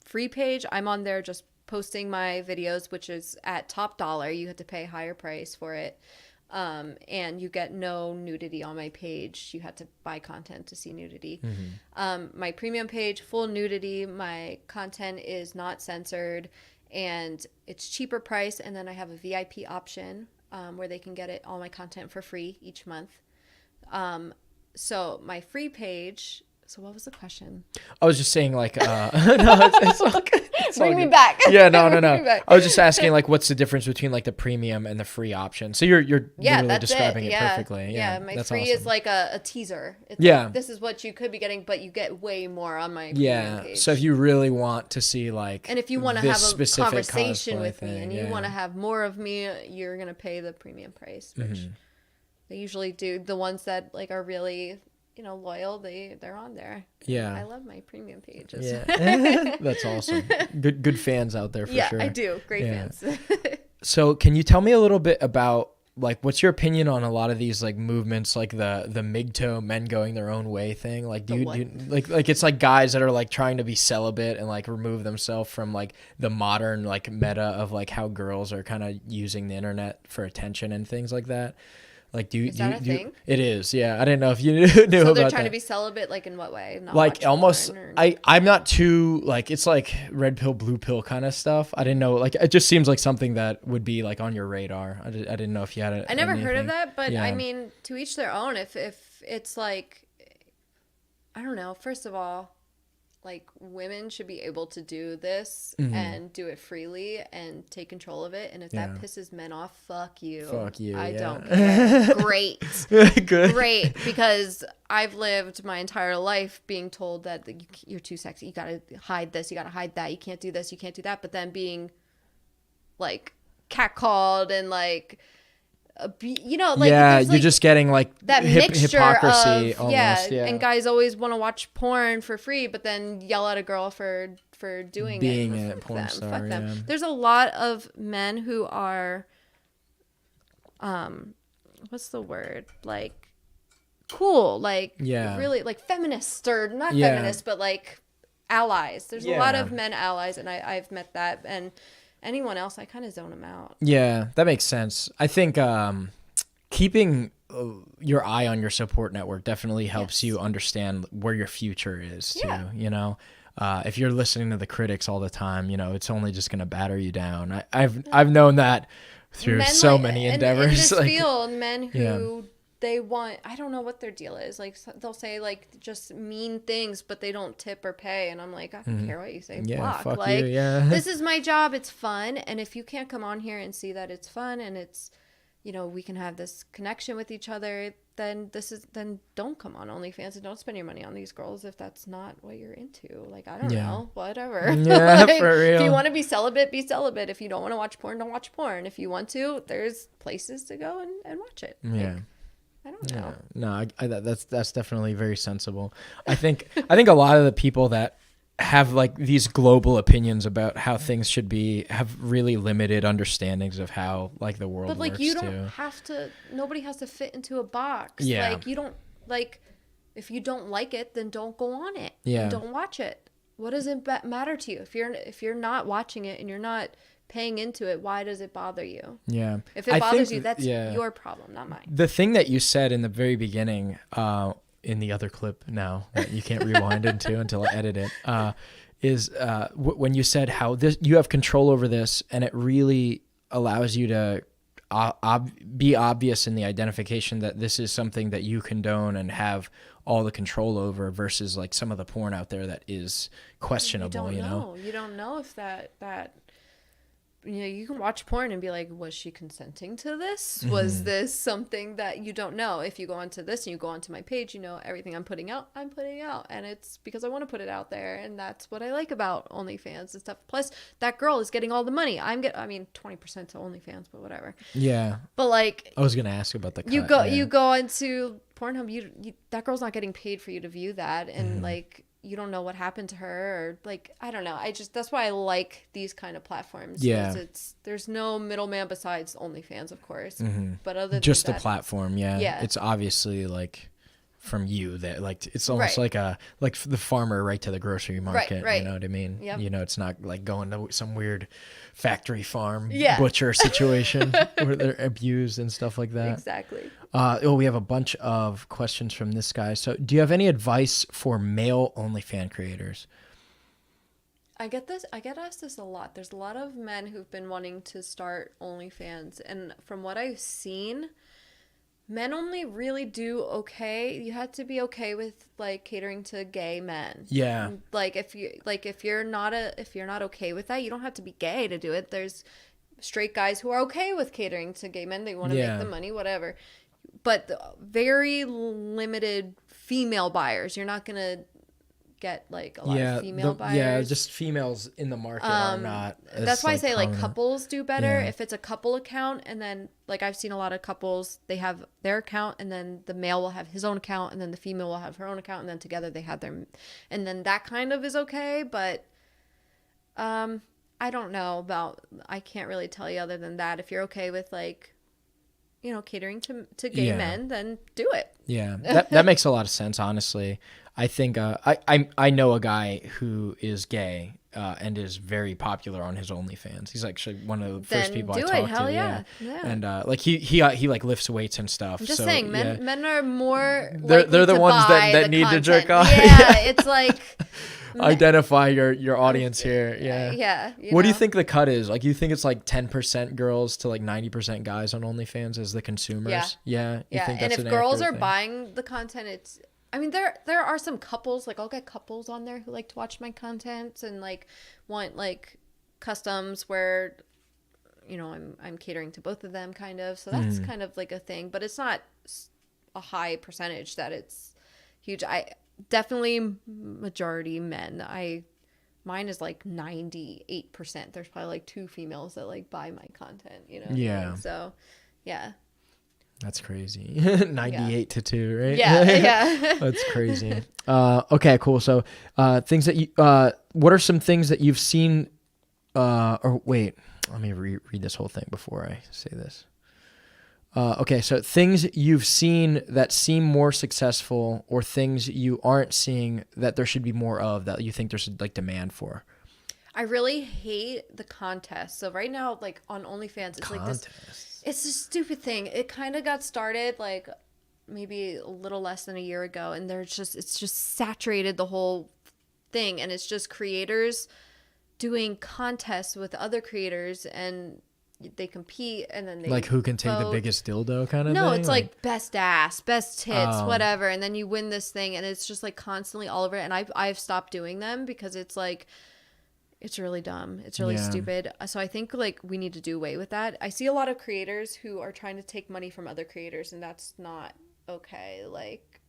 free page, I'm on there just posting my videos, which is at top dollar. You have to pay a higher price for it. And you get no nudity on my page. You have to buy content to see nudity. Mm-hmm. My premium page, full nudity. My content is not censored, and it's cheaper price. And then I have a VIP option where they can get all my content for free each month. So my free page. So what was the question? I was just saying no, it's okay. Bring me back. Yeah, no. I was just asking what's the difference between the premium and the free option. So you're literally describing it perfectly. Yeah, my free is like a teaser. It's this is what you could be getting, but you get way more on my premium page. So if you really want to see and if you want to have a conversation with me and you want to have more of me, you're gonna pay the premium price, which they usually do. The ones that are really loyal, they're on there. Yeah. I love my premium pages. Yeah. That's awesome. Good fans out there for sure. Yeah, I do. Great fans. So can you tell me a little bit about what's your opinion on a lot of these movements, the MGTOW, men going their own way thing? Do you it's guys that are trying to be celibate and remove themselves from the modern meta of how girls are kind of using the internet for attention and things like that? Is that a thing? It is, yeah. I didn't know if you knew about that. So they're trying to be celibate, in what way? Not almost, I'm not too, it's red pill, blue pill kind of stuff. I didn't know, it just seems like something that would be on your radar. I didn't know if you had it. I never heard of that, but I mean, to each their own. If it's I don't know, first of all, women should be able to do this and do it freely and take control of it. And if that pisses men off, fuck you. I don't care. Great. Good. Great. Because I've lived my entire life being told that you're too sexy. You got to hide this. You got to hide that. You can't do this. You can't do that. But then being catcalled and you're just getting that mixture hypocrisy of almost, and guys always want to watch porn for free, but then yell at a girl for doing being it. a porn star. Fuck them. There's a lot of men who are what's the word, cool, really feminists, or not feminists, but allies. There's a lot of men allies, and I've met that. And anyone else, I kind of zone them out. Yeah, that makes sense. I think keeping your eye on your support network definitely helps you understand where your future is too. If you're listening to the critics all the time, it's only just going to batter you down. I've known that through so many endeavors. In this field, men who they want, I don't know what their deal is. They'll say just mean things, but they don't tip or pay. And I'm I don't care what you say. Block. Fuck you, This is my job. It's fun. And if you can't come on here and see that it's fun and it's, we can have this connection with each other, then don't come on OnlyFans and don't spend your money on these girls if that's not what you're into. I don't know, whatever. Yeah, for real. If you want to be celibate, be celibate. If you don't want to watch porn, don't watch porn. If you want to, there's places to go and watch it. Yeah. I don't know. No, that's definitely very sensible. I think a lot of the people that have these global opinions about how things should be have really limited understandings of how the world works. But you don't have to. Nobody has to fit into a box. Yeah. You don't if you don't like it, then don't go on it. Yeah. And don't watch it. What does it matter to you if you're not watching it and you're not paying into it? Why does it bother you? Yeah. If it bothers you, that's your problem, not mine. The thing that you said in the very beginning, in the other clip now that you can't rewind into until I edit it, is when you said how you have control over this, and it really allows you to be obvious in the identification that this is something that you condone and have all the control over, versus like some of the porn out there that is questionable. You don't know if that you can watch porn and be like, was she consenting to this? Was this something that you don't know? If you go onto this and you go onto my page, everything I'm putting out, and it's because I want to put it out there, and that's what I like about OnlyFans and stuff. Plus, that girl is getting all the money. 20% to OnlyFans, but whatever. Yeah. But like, I was gonna ask about the cut. You go into Pornhub, you that girl's not getting paid for you to view that, and like, you don't know what happened to her, or like, I don't know. That's why I like these kind of platforms. Yeah. There's no middleman besides OnlyFans, of course. But other than just that, the platform, yeah. Yeah. It's obviously like from you that like, it's almost like the farmer right to the grocery market. Right. You know what I mean? Yep. It's not like going to some weird factory farm Yeah. butcher situation where they're abused and stuff like that. Exactly. We have a bunch of questions from this guy. So do you have any advice for male OnlyFans creators? I get asked this a lot. There's a lot of men who've been wanting to start OnlyFans, and from what I've seen, men only really do okay. You have to be okay with like catering to gay men. Yeah. Like if you're not okay with that, you don't have to be gay to do it. There's straight guys who are okay with catering to gay men. They want to make the money, whatever. But very limited female buyers. You're not gonna get like a lot of female buyers. Yeah, just females in the market are not. That's why I say prominent. like couples do better if it's a couple account, and then like I've seen a lot of couples, they have their account, and then the male will have his own account, and then the female will have her own account, and then together they have their, and then that kind of is okay. But I don't know about. I can't really tell you other than that. If you're okay with like, catering to gay men, then do it. Yeah, that makes a lot of sense, honestly. I think I know a guy who is gay and is very popular on his OnlyFans. He's actually one of the first people I talked to. Yeah. And like he like lifts weights and stuff. I'm just so, saying, men are more. They're the ones that need to jerk off. Yeah, it's like. Identify your audience here. Yeah. Yeah. What do you think the cut is? Like, you think it's like 10% girls to like 90% guys on OnlyFans as the consumers? Yeah. You think that's and if girls are buying the content, there are some couples, like I'll get couples on there who like to watch my content and like want like customs where, I'm catering to both of them kind of. So that's kind of like a thing, but it's not a high percentage that it's huge. Definitely majority men. Mine is like 98%. There's probably like 2 females that like buy my content, Yeah. So, yeah. That's crazy. 98 to 2, right? Yeah. That's crazy. Okay, cool. So, things that you what are some things that you've seen or wait, let me read this whole thing before I say this. Okay, so things you've seen that seem more successful, or things you aren't seeing that there should be more of, that you think there's like demand for. I really hate the contest. So right now, like on OnlyFans, it's like this. It's a stupid thing. It kind of got started like maybe a little less than a year ago, and it's just saturated the whole thing, and it's just creators doing contests with other creators, and they compete, and then they like who can take vote. The biggest dildo kind of thing? No, it's like best ass, best tits, whatever, and then you win this thing, and it's just like constantly all over it. And I've stopped doing them because it's like, it's really dumb. It's really stupid. So I think like we need to do away with that. I see a lot of creators who are trying to take money from other creators, and that's not okay. Like,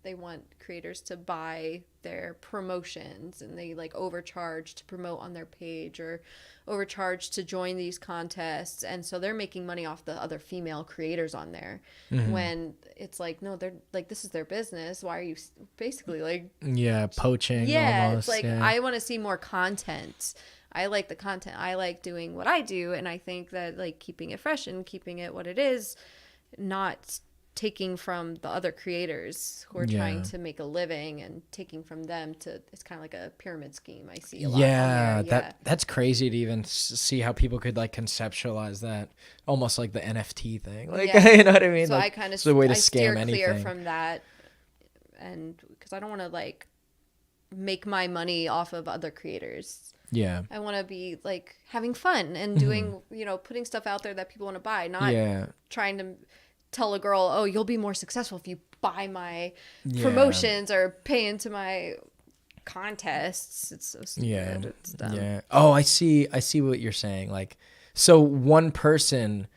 they want creators to buy their promotions, and they like overcharge to promote on their page or overcharge to join these contests. And so they're making money off the other female creators on there, when it's like, no, they're like, this is their business. Why are you basically like, poaching? Yeah. Almost. It's like, I want to see more content. I like the content. I like doing what I do. And I think that like keeping it fresh and keeping it what it is, not taking from the other creators who are trying to make a living and taking from them to, it's kind of like a pyramid scheme. I see a lot. That's crazy to even see how people could like conceptualize that, almost like the NFT thing. Like, you know what I mean? So like, I kind of, it's a way to I scam steer anything. clear from that, and because I don't want to like make my money off of other creators. Yeah. I want to be like having fun and doing, putting stuff out there that people want to buy, not trying to tell a girl, oh, you'll be more successful if you buy my promotions or pay into my contests. It's so stupid. Yeah. It's dumb. Yeah. Oh, I see what you're saying. Like, so one person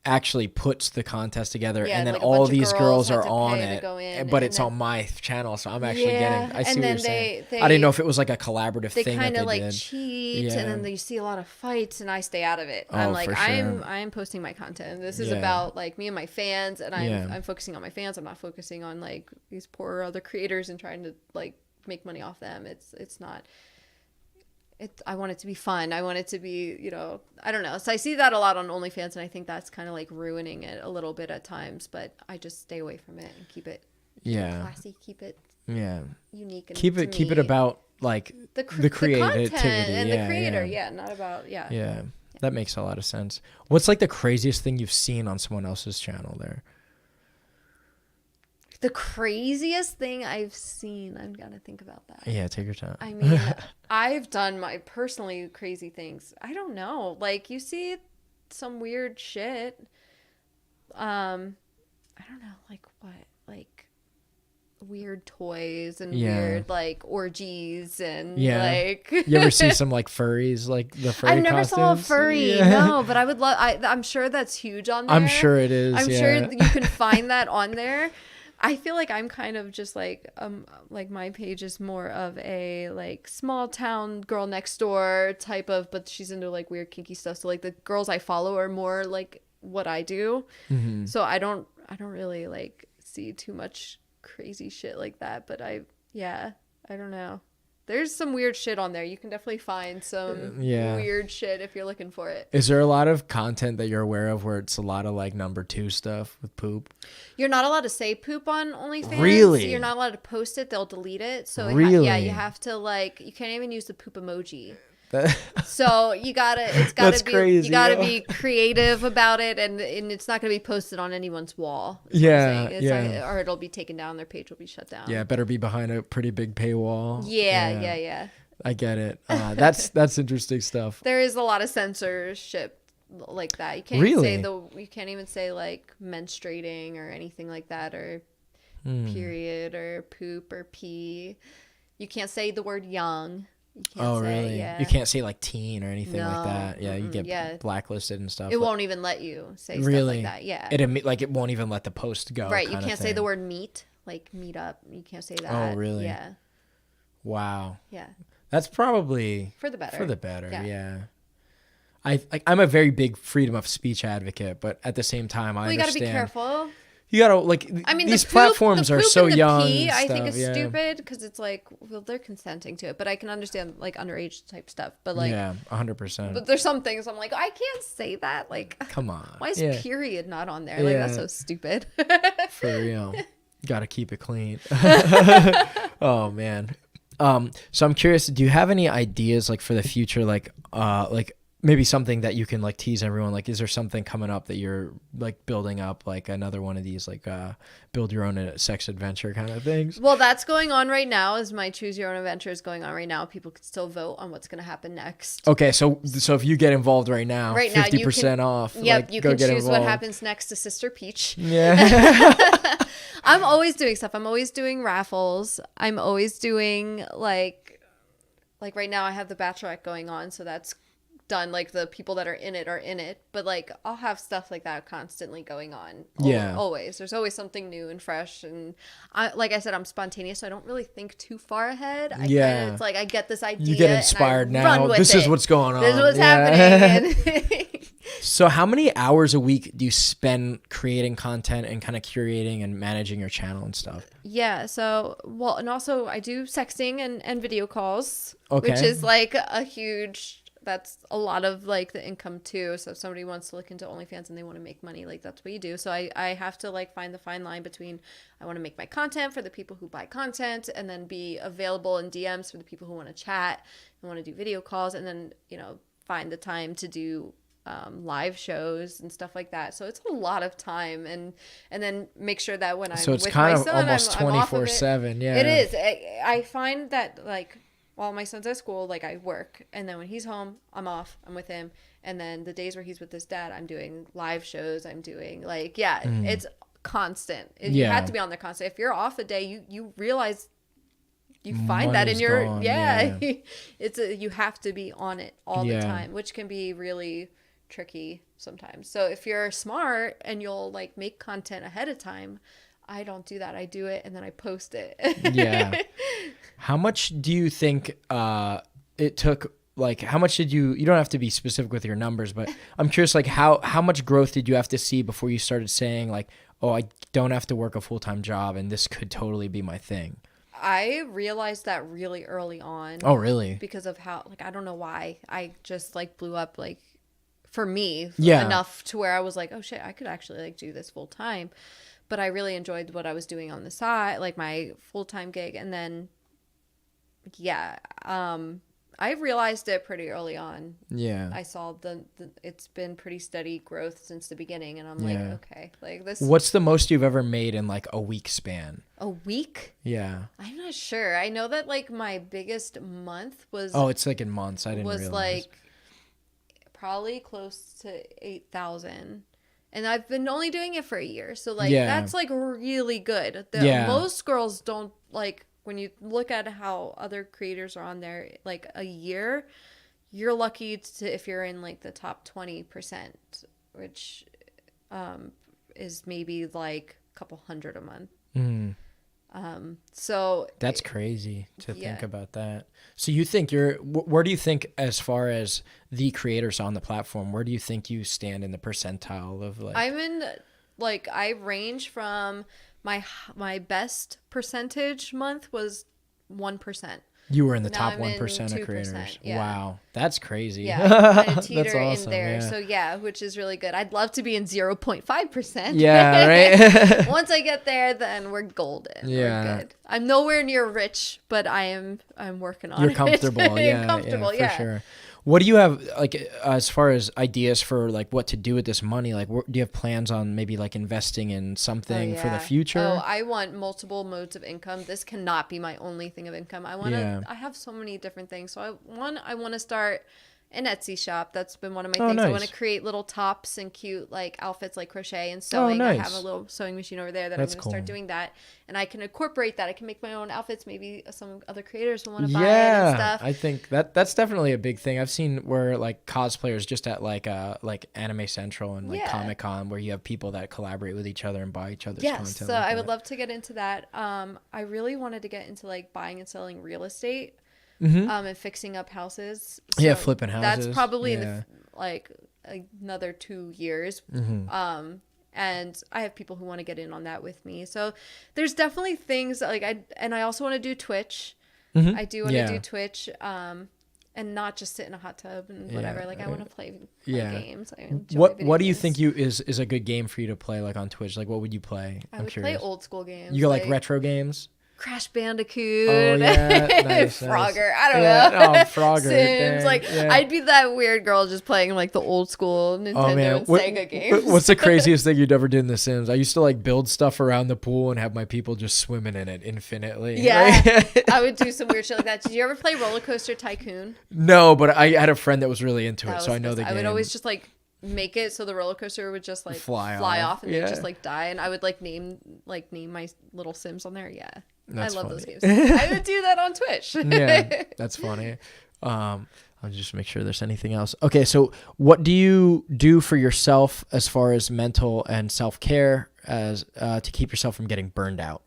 actually puts the contest together, and then like all these girls are on it, but it's on my channel, so I'm actually getting. I see what you're saying. I didn't know if it was like a collaborative thing. They kind of like cheat, and then you see a lot of fights, and I stay out of it. I'm like, I'm posting my content. This is about like me and my fans, and I'm focusing on my fans. I'm not focusing on like these poor other creators and trying to like make money off them. It's not. I want it to be fun. I want it to be, I don't know. So I see that a lot on OnlyFans, and I think that's kind of like ruining it a little bit at times, but I just stay away from it and keep it classy, keep it unique, and keep it about like the creativity and the creator. Not about that makes a lot of sense. What's like the craziest thing you've seen on someone else's channel there? The craziest thing I've seen, I've got to think about that. Yeah, take your time. I mean, I've done my personally crazy things. I don't know. Like, you see some weird shit. I don't know. Like, what? Like, weird toys and weird, like, orgies and, like... You ever see some, like, furries? Like, the furry I've never costumes? saw a furry, no. But I would love... I'm sure that's huge on there. I'm sure it is, I'm sure you can find that on there. I feel like I'm kind of just like my page is more of a like small town girl next door type of, but she's into like weird kinky stuff. So like the girls I follow are more like what I do. Mm-hmm. So I don't really like see too much crazy shit like that. But I don't know. There's some weird shit on there. You can definitely find some weird shit if you're looking for it. Is there a lot of content that you're aware of where it's a lot of like number 2 stuff with poop? You're not allowed to say poop on OnlyFans. Really? You're not allowed to post it. They'll delete it. So really? You have to like, you can't even use the poop emoji. So you gotta be creative about it, and it's not gonna be posted on anyone's wall. Or it'll be taken down. Their page will be shut down. Yeah, better be behind a pretty big paywall. Yeah. I get it. That's interesting stuff. There is a lot of censorship like that. You can't you can't even say like menstruating or anything like that, or period or poop or pee. You can't say the word young. Really? Yeah. You can't say like teen or anything like that. Yeah, you get blacklisted and stuff. It won't even let you say stuff like that. Yeah. It won't even let the post go. Right. You can't say the word meet, like meet up. You can't say that. Oh, really? Yeah. Wow. Yeah. That's probably for the better. For the better. Yeah. I'm a very big freedom of speech advocate, but at the same time, I understand. You got to be careful. You gotta like. I mean, these platforms are so young. I think it's stupid because it's like, well, they're consenting to it, but I can understand like underage type stuff. But like, 100%. But there's some things I'm like, I can't say that. Like, come on, why is period not on there? Like, that's so stupid. For real, gotta keep it clean. Oh man. So I'm curious. Do you have any ideas like for the future? Like maybe something that you can like tease everyone. Like, is there something coming up that you're like building up, like another one of these like build your own sex adventure kind of things? Well, that's going on right now. Is my choose your own adventure is going on right now. People can still vote on what's going to happen next. Okay, so if you get involved right now 50% off. Yep, you can choose what happens next to Sister Peach. Yeah. I'm always doing stuff. I'm always doing raffles. I'm always doing like right now I have the Bachelorette going on, so that's done. Like the people that are in it, but like I'll have stuff like that constantly going on. Always there's always something new and fresh, and like I said, I'm spontaneous, so I don't really think too far ahead. It's like I get this idea, you get inspired now, this is what's going on, this is what's happening. So how many hours a week do you spend creating content and kind of curating and managing your channel and stuff? So and also I do sexting and video calls, which is like a huge, that's a lot of like the income too. So if somebody wants to look into OnlyFans and they want to make money, like that's what you do. So I have to like find the fine line between I want to make my content for the people who buy content and then be available in DMs for the people who want to chat and want to do video calls, and then find the time to do live shows and stuff like that. So it's a lot of time, and then make sure that when I'm with my son, almost 24/7. Yeah, it is. I find that like while my son's at school, like I work, and then when he's home, I'm off, I'm with him, and then the days where he's with his dad, I'm doing live shows, I'm doing like, it's constant. You have to be on there constant. If you're off a day, you realize you find that in your gone. You have to be on it all the time, which can be really tricky sometimes. So if you're smart and you'll like make content ahead of time, I don't do that. I do it and then I post it. Yeah. How much do you think it took? Like, how much did you don't have to be specific with your numbers, but I'm curious, like how much growth did you have to see before you started saying like, oh, I don't have to work a full-time job and this could totally be my thing? I realized that really early on. Oh, really? Because of how, like, I don't know why. I just like blew up, like, for me enough to where I was like, oh shit, I could actually like do this full time. But I really enjoyed what I was doing on the side, like my full-time gig. And then, I realized it pretty early on. Yeah. I saw it's been pretty steady growth since the beginning. And I'm like, okay, like this. What's the most you've ever made in like a week span? A week? Yeah. I'm not sure. I know that like my biggest month was. Oh, it's like in months. I didn't realize. Was like probably close to 8,000. And I've been only doing it for a year. So like that's like really good. Most girls don't like. When you look at how other creators are on there, like a year, you're lucky if you're in like the top 20%, which is maybe like a couple hundred a month. So that's crazy to think about that. So you think where do you think, as far as the creators on the platform, where do you think you stand in the percentile of like? I'm in like, I range from my best percentage month was 1%. You were in the top 1% of creators. Yeah. Wow. That's crazy. Yeah. I kind of teeter in there. Yeah. So which is really good. I'd love to be in 0.5%. Yeah, right? Once I get there, then we're golden. Yeah. We're good. I'm nowhere near rich, but I'm working on it. You're comfortable. Yeah. Comfortable, for sure. What do you have, like, as far as ideas for, like, what to do with this money? Like, do you have plans on maybe, like, investing in something for the future? Oh, I want multiple modes of income. This cannot be my only thing of income. I have so many different things. So, I want to start an Etsy shop. That's been one of my things. Nice. I want to create little tops and cute, like, outfits, like crochet and sewing. Nice. I have a little sewing machine over there that I'm going to start doing that. And I can incorporate that. I can make my own outfits. Maybe some other creators will want to buy it and stuff. I think that's definitely a big thing. I've seen where like cosplayers just at like Anime Central and like Comic-Con, where you have people that collaborate with each other and buy each other's content. So I would love to get into that. I really wanted to get into like buying and selling real estate. And fixing up houses. So flipping houses. That's probably in like another 2 years. And I have people who want to get in on that with me. So there's definitely things like I also want to do Twitch. I do want to do Twitch. And not just sit in a hot tub and whatever. Like I want to play games. I enjoy what do you think is a good game for you to play like on Twitch? Like what would you play? I would play old school games. You go like retro games? Crash Bandicoot. Oh, yeah. Nice, Frogger. I don't know. Oh, Frogger. Sims. Dang. I'd be that weird girl just playing like the old school Nintendo and Sega games. What's the craziest thing you'd ever did in The Sims? I used to like build stuff around the pool and have my people just swimming in it infinitely. Yeah. I would do some weird shit like that. Did you ever play Roller Coaster Tycoon? No, but I had a friend that was really into it, so I know the game. I would always just like make it so the roller coaster would just like fly off and they'd just like die, and I would like name my little Sims on there. That's I love those games. I would do that on Twitch. Yeah, that's funny. I'll just make sure there's anything else. Okay, so what do you do for yourself as far as mental and self-care as to keep yourself from getting burned out?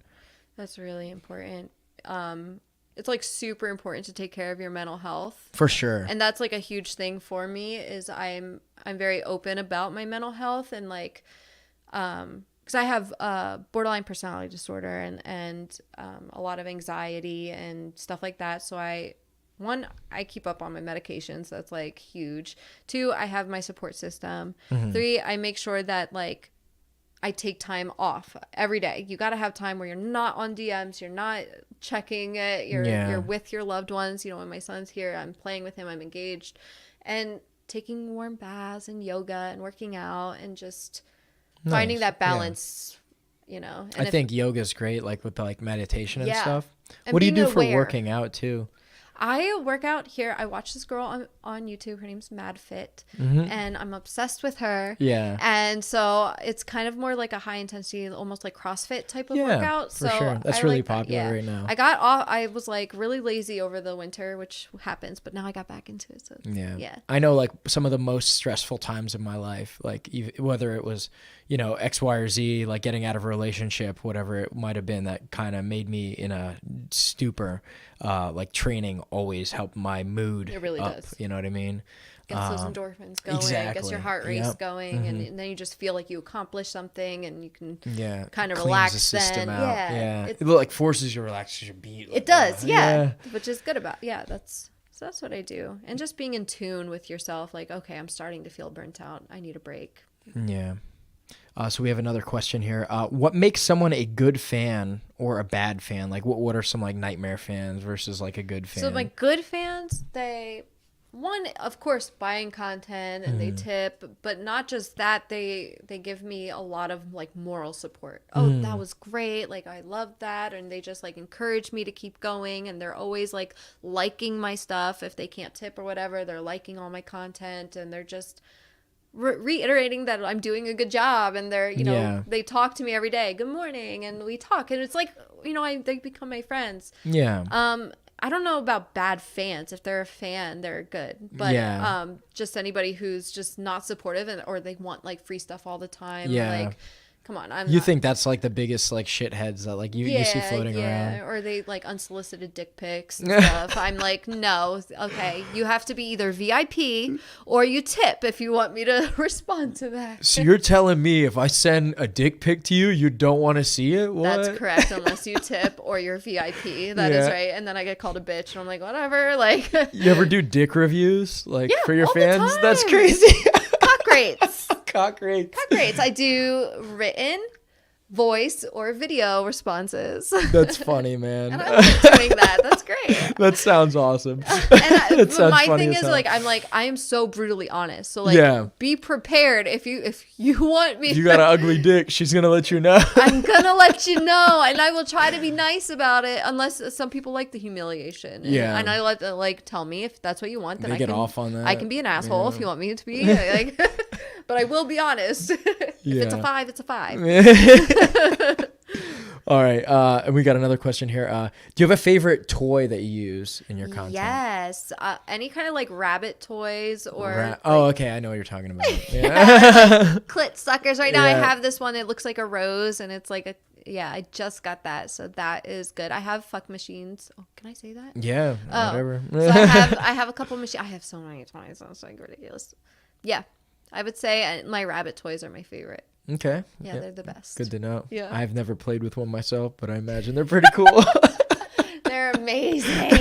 That's really important. It's like super important to take care of your mental health. For sure. And that's like a huge thing for me is I'm very open about my mental health and like because I have borderline personality disorder and a lot of anxiety and stuff like that. So I keep up on my medications. That's like huge. 2, I have my support system. 3, I make sure that like I take time off every day. You got to have time where you're not on DMs, you're not checking it, you're with your loved ones. You know, when my son's here, I'm playing with him, I'm engaged, and taking warm baths and yoga and working out and just finding that balance. You know, and I think yoga is great, like with like meditation and stuff. And what do you do for working out too? I work out here. I watch this girl on YouTube. Her name's Mad Fit, and I'm obsessed with her. Yeah. And so it's kind of more like a high intensity, almost like CrossFit type of workout. For so sure. That's really popular right now. I got off. I was like really lazy over the winter, which happens, but now I got back into it. So yeah. I know like some of the most stressful times in my life, like whether it was, you know, X, Y, or Z, like getting out of a relationship, whatever it might have been, that kind of made me in a stupor. Like training always helped my mood. It really up, does. You know what I mean? Gets those endorphins going, gets your heart race going, and then you just feel like you accomplished something, and you can kind of relax. The system out. It like forces you to relax your beat. Like, it does, which is good about that's what I do, and just being in tune with yourself. Like, okay, I'm starting to feel burnt out. I need a break. Yeah. So we have another question here. What makes someone a good fan or a bad fan? Like, what are some like nightmare fans versus like a good fan? So my good fans, one, of course, buying content and they tip, but not just that, they give me a lot of like moral support. Oh, that was great. Like, I love that. And they just like encourage me to keep going. And they're always like liking my stuff. If they can't tip or whatever, they're liking all my content, and they're just reiterating that I'm doing a good job. And they're, you know, they talk to me every day. Good morning. And we talk, and it's like, you know, they become my friends. Yeah. I don't know about bad fans. If they're a fan, they're good. But just anybody who's just not supportive, or they want like free stuff all the time. Yeah. Like, come on. You think that's like the biggest like shitheads that like you see floating around? Or they like unsolicited dick pics and stuff. I'm like, no, okay, you have to be either VIP or you tip if you want me to respond to that. So you're telling me if I send a dick pic to you, you don't want to see it? What? That's correct, unless you tip or you're VIP. That is right. And then I get called a bitch, and I'm like, whatever. Like, you ever do dick reviews like for your all fans? The time. That's crazy. Cock rates. Cock rates. I do written, voice, or video responses. That's funny, man. And I like doing that. That's great. That sounds awesome. And my thing is like, I am so brutally honest. So like, be prepared if you want me. You got an ugly dick, she's gonna let you know. I'm gonna let you know, and I will try to be nice about it. Unless some people like the humiliation. And I let like tell me if that's what you want. Then they get off on that. I can be an asshole if you want me to be. Like, but I will be honest. If it's a 5, it's a 5. All right. And we got another question here. Do you have a favorite toy that you use in your content? Yes. Any kind of like rabbit toys or. Okay. I know what you're talking about. Yeah. Clit suckers. Right now I have this one. It looks like a rose, and it's like I just got that. So that is good. I have fuck machines. Oh, can I say that? Yeah. Whatever. So I have a couple machines. I have so many toys. It's like ridiculous. Yeah. I would say my rabbit toys are my favorite. Okay. Yeah, they're the best. Good to know. Yeah. I've never played with one myself, but I imagine they're pretty cool. They're amazing.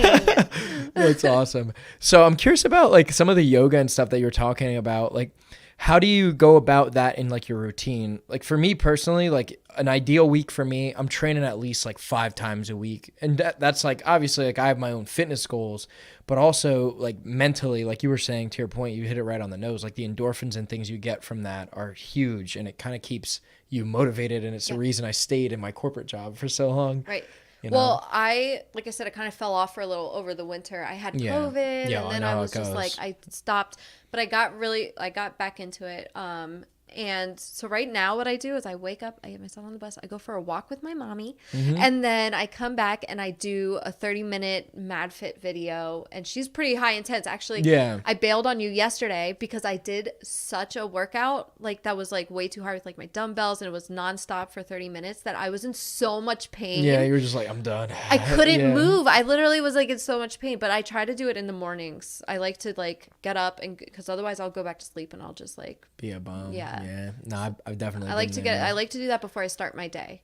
That's awesome. So I'm curious about like some of the yoga and stuff that you're talking about. Like, how do you go about that in like your routine? Like for me personally, like an ideal week for me, I'm training at least like 5 times a week. And that's like, obviously like I have my own fitness goals, but also like mentally, like you were saying, to your point, you hit it right on the nose. Like the endorphins and things you get from that are huge, and it kind of keeps you motivated. And it's the reason I stayed in my corporate job for so long. Right. Well, like I said, I kind of fell off for a little over the winter. I had COVID, and then I was just like, I stopped, but I got back into it. And so right now what I do is I wake up, I get myself on the bus, I go for a walk with my mommy, and then I come back and I do a 30-minute Mad Fit video, and she's pretty high intense. Actually, I bailed on you yesterday because I did such a workout, like that was like way too hard with like my dumbbells, and it was nonstop for 30 minutes that I was in so much pain. Yeah, you were just like, I'm done. I couldn't move. I literally was like in so much pain, but I try to do it in the mornings. I like to like get up, and because otherwise I'll go back to sleep and I'll just like be a bum. Yeah. No, I've definitely. I like to do that before I start my day.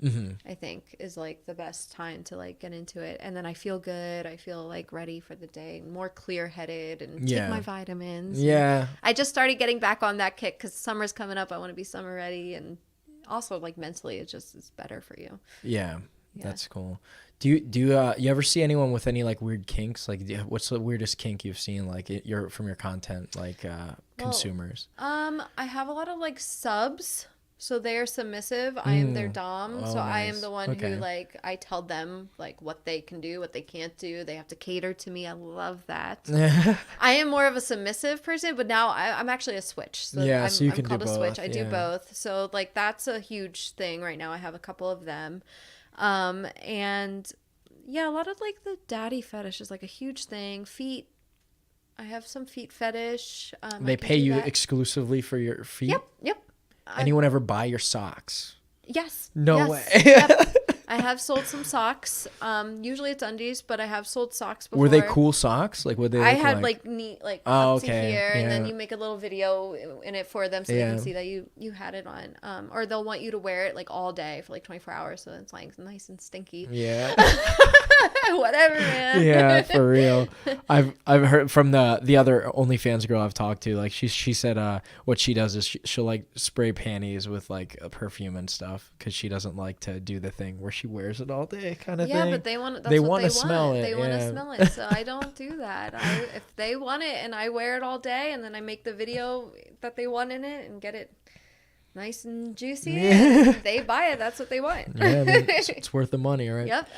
I think is like the best time to like get into it, and then I feel good. I feel like ready for the day, more clear-headed, and take my vitamins. Yeah. I just started getting back on that kick because summer's coming up. I want to be summer ready, and also like mentally, it's better for you. Yeah. That's cool. Do you ever see anyone with any like weird kinks? Like, what's the weirdest kink you've seen? Like, from your content, like consumers. I have a lot of like subs. So they are submissive. I am their dom. Oh, so I nice. am the one Okay. who, like, I tell them, like, what they can do, what they can't do. They have to cater to me. I love that. I am more of a submissive person, but now I'm actually a switch. So Yeah, I'm, so you I'm can do called a switch. both. I do both. So, like, that's a huge thing right now. I have a couple of them. And yeah, a lot of, like, the daddy fetish is, like, a huge thing. Feet. I have some feet fetish. They pay you exclusively for your feet? Yep. Anyone ever buy your socks? Yes. No way. Yep. I have sold some socks. Usually it's undies, but I have sold socks before. Were they cool socks? Like, what they? I had like neat, like up to here, and then Yeah. you make a little video in it for them so they can see that you had it on. Or they'll want you to wear it like all day for like 24 hours, so it's like nice and stinky. Yeah. Whatever, man. Yeah, for real. I've heard from the other OnlyFans girl I've talked to. Like she said, what she does is she'll like spray panties with like a perfume and stuff because she doesn't like to do the thing where she wears it all day kind of thing. Yeah, but they want to smell it. They want to smell it, so I don't do that. If they want it and I wear it all day, and then I make the video that they want in it and get it nice and juicy, and they buy it. That's what they want. Yeah, I mean, it's worth the money, right? Yep.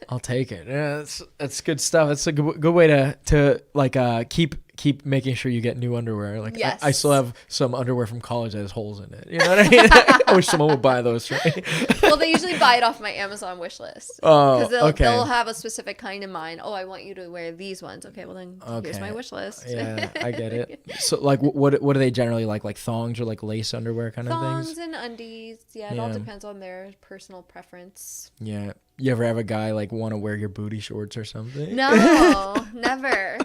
I'll take it. Yeah, that's good stuff. It's a good way to like keep making sure you get new underwear. Like yes. I still have some underwear from college that has holes in it. You know what I mean? I wish someone would buy those for me. Well, they usually buy it off my Amazon wish list. Oh, okay. They'll have a specific kind in mind. Oh, I want you to wear these ones. Okay, well then here's my wish list. Yeah, I get it. So like, what do they generally like? Like thongs or like lace underwear kind of things? Thongs and undies. Yeah, it all depends on their personal preference. Yeah. You ever have a guy like want to wear your booty shorts or something? No, never.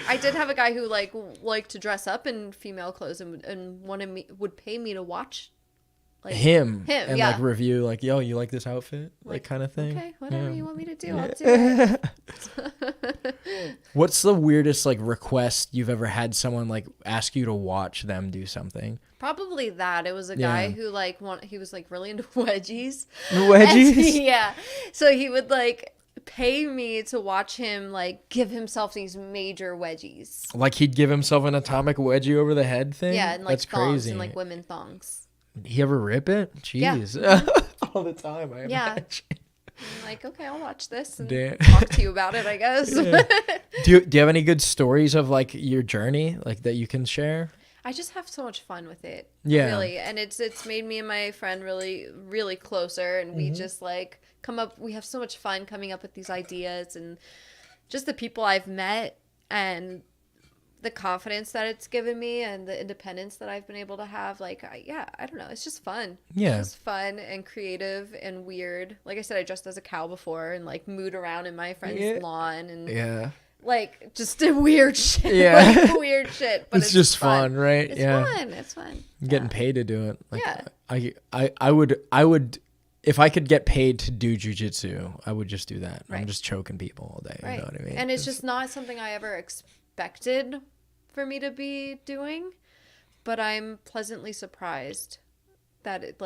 I did have a guy who liked to dress up in female clothes and would pay me to watch like him and yeah. like review like, yo, you like this outfit, like kind of thing. Okay, whatever you want me to do, I'll do it. What's the weirdest like request you've ever had someone like ask you to watch them do something? Probably that. It was a guy who he was like really into wedgies. Wedgies? Yeah. So he would like pay me to watch him like give himself these major wedgies. Like he'd give himself an atomic wedgie over the head thing? Yeah, and like that's thongs crazy. and like women thongs. He ever rip it? Jeez. Yeah. All the time, I imagine. I'm like, okay, I'll watch this and Damn. talk to you about it, I guess. Yeah. Do you have any good stories of like your journey like that you can share? I just have so much fun with it. Yeah. Really. And it's made me and my friend really, really closer. And we just like we have so much fun coming up with these ideas, and just the people I've met and the confidence that it's given me and the independence that I've been able to have. Like, I don't know. It's just fun. Yeah. It's just fun and creative and weird. Like I said, I dressed as a cow before and like mooed around in my friend's lawn and like just did weird shit. Yeah. Like weird shit. But it's just fun, right? It's fun. It's fun. Getting paid to do it. Like, yeah. I would if I could get paid to do jujitsu, I would just do that. Right. I'm just choking people all day. Right. You know what I mean? And it's just not something I ever expected for me to be doing, but I'm pleasantly surprised that it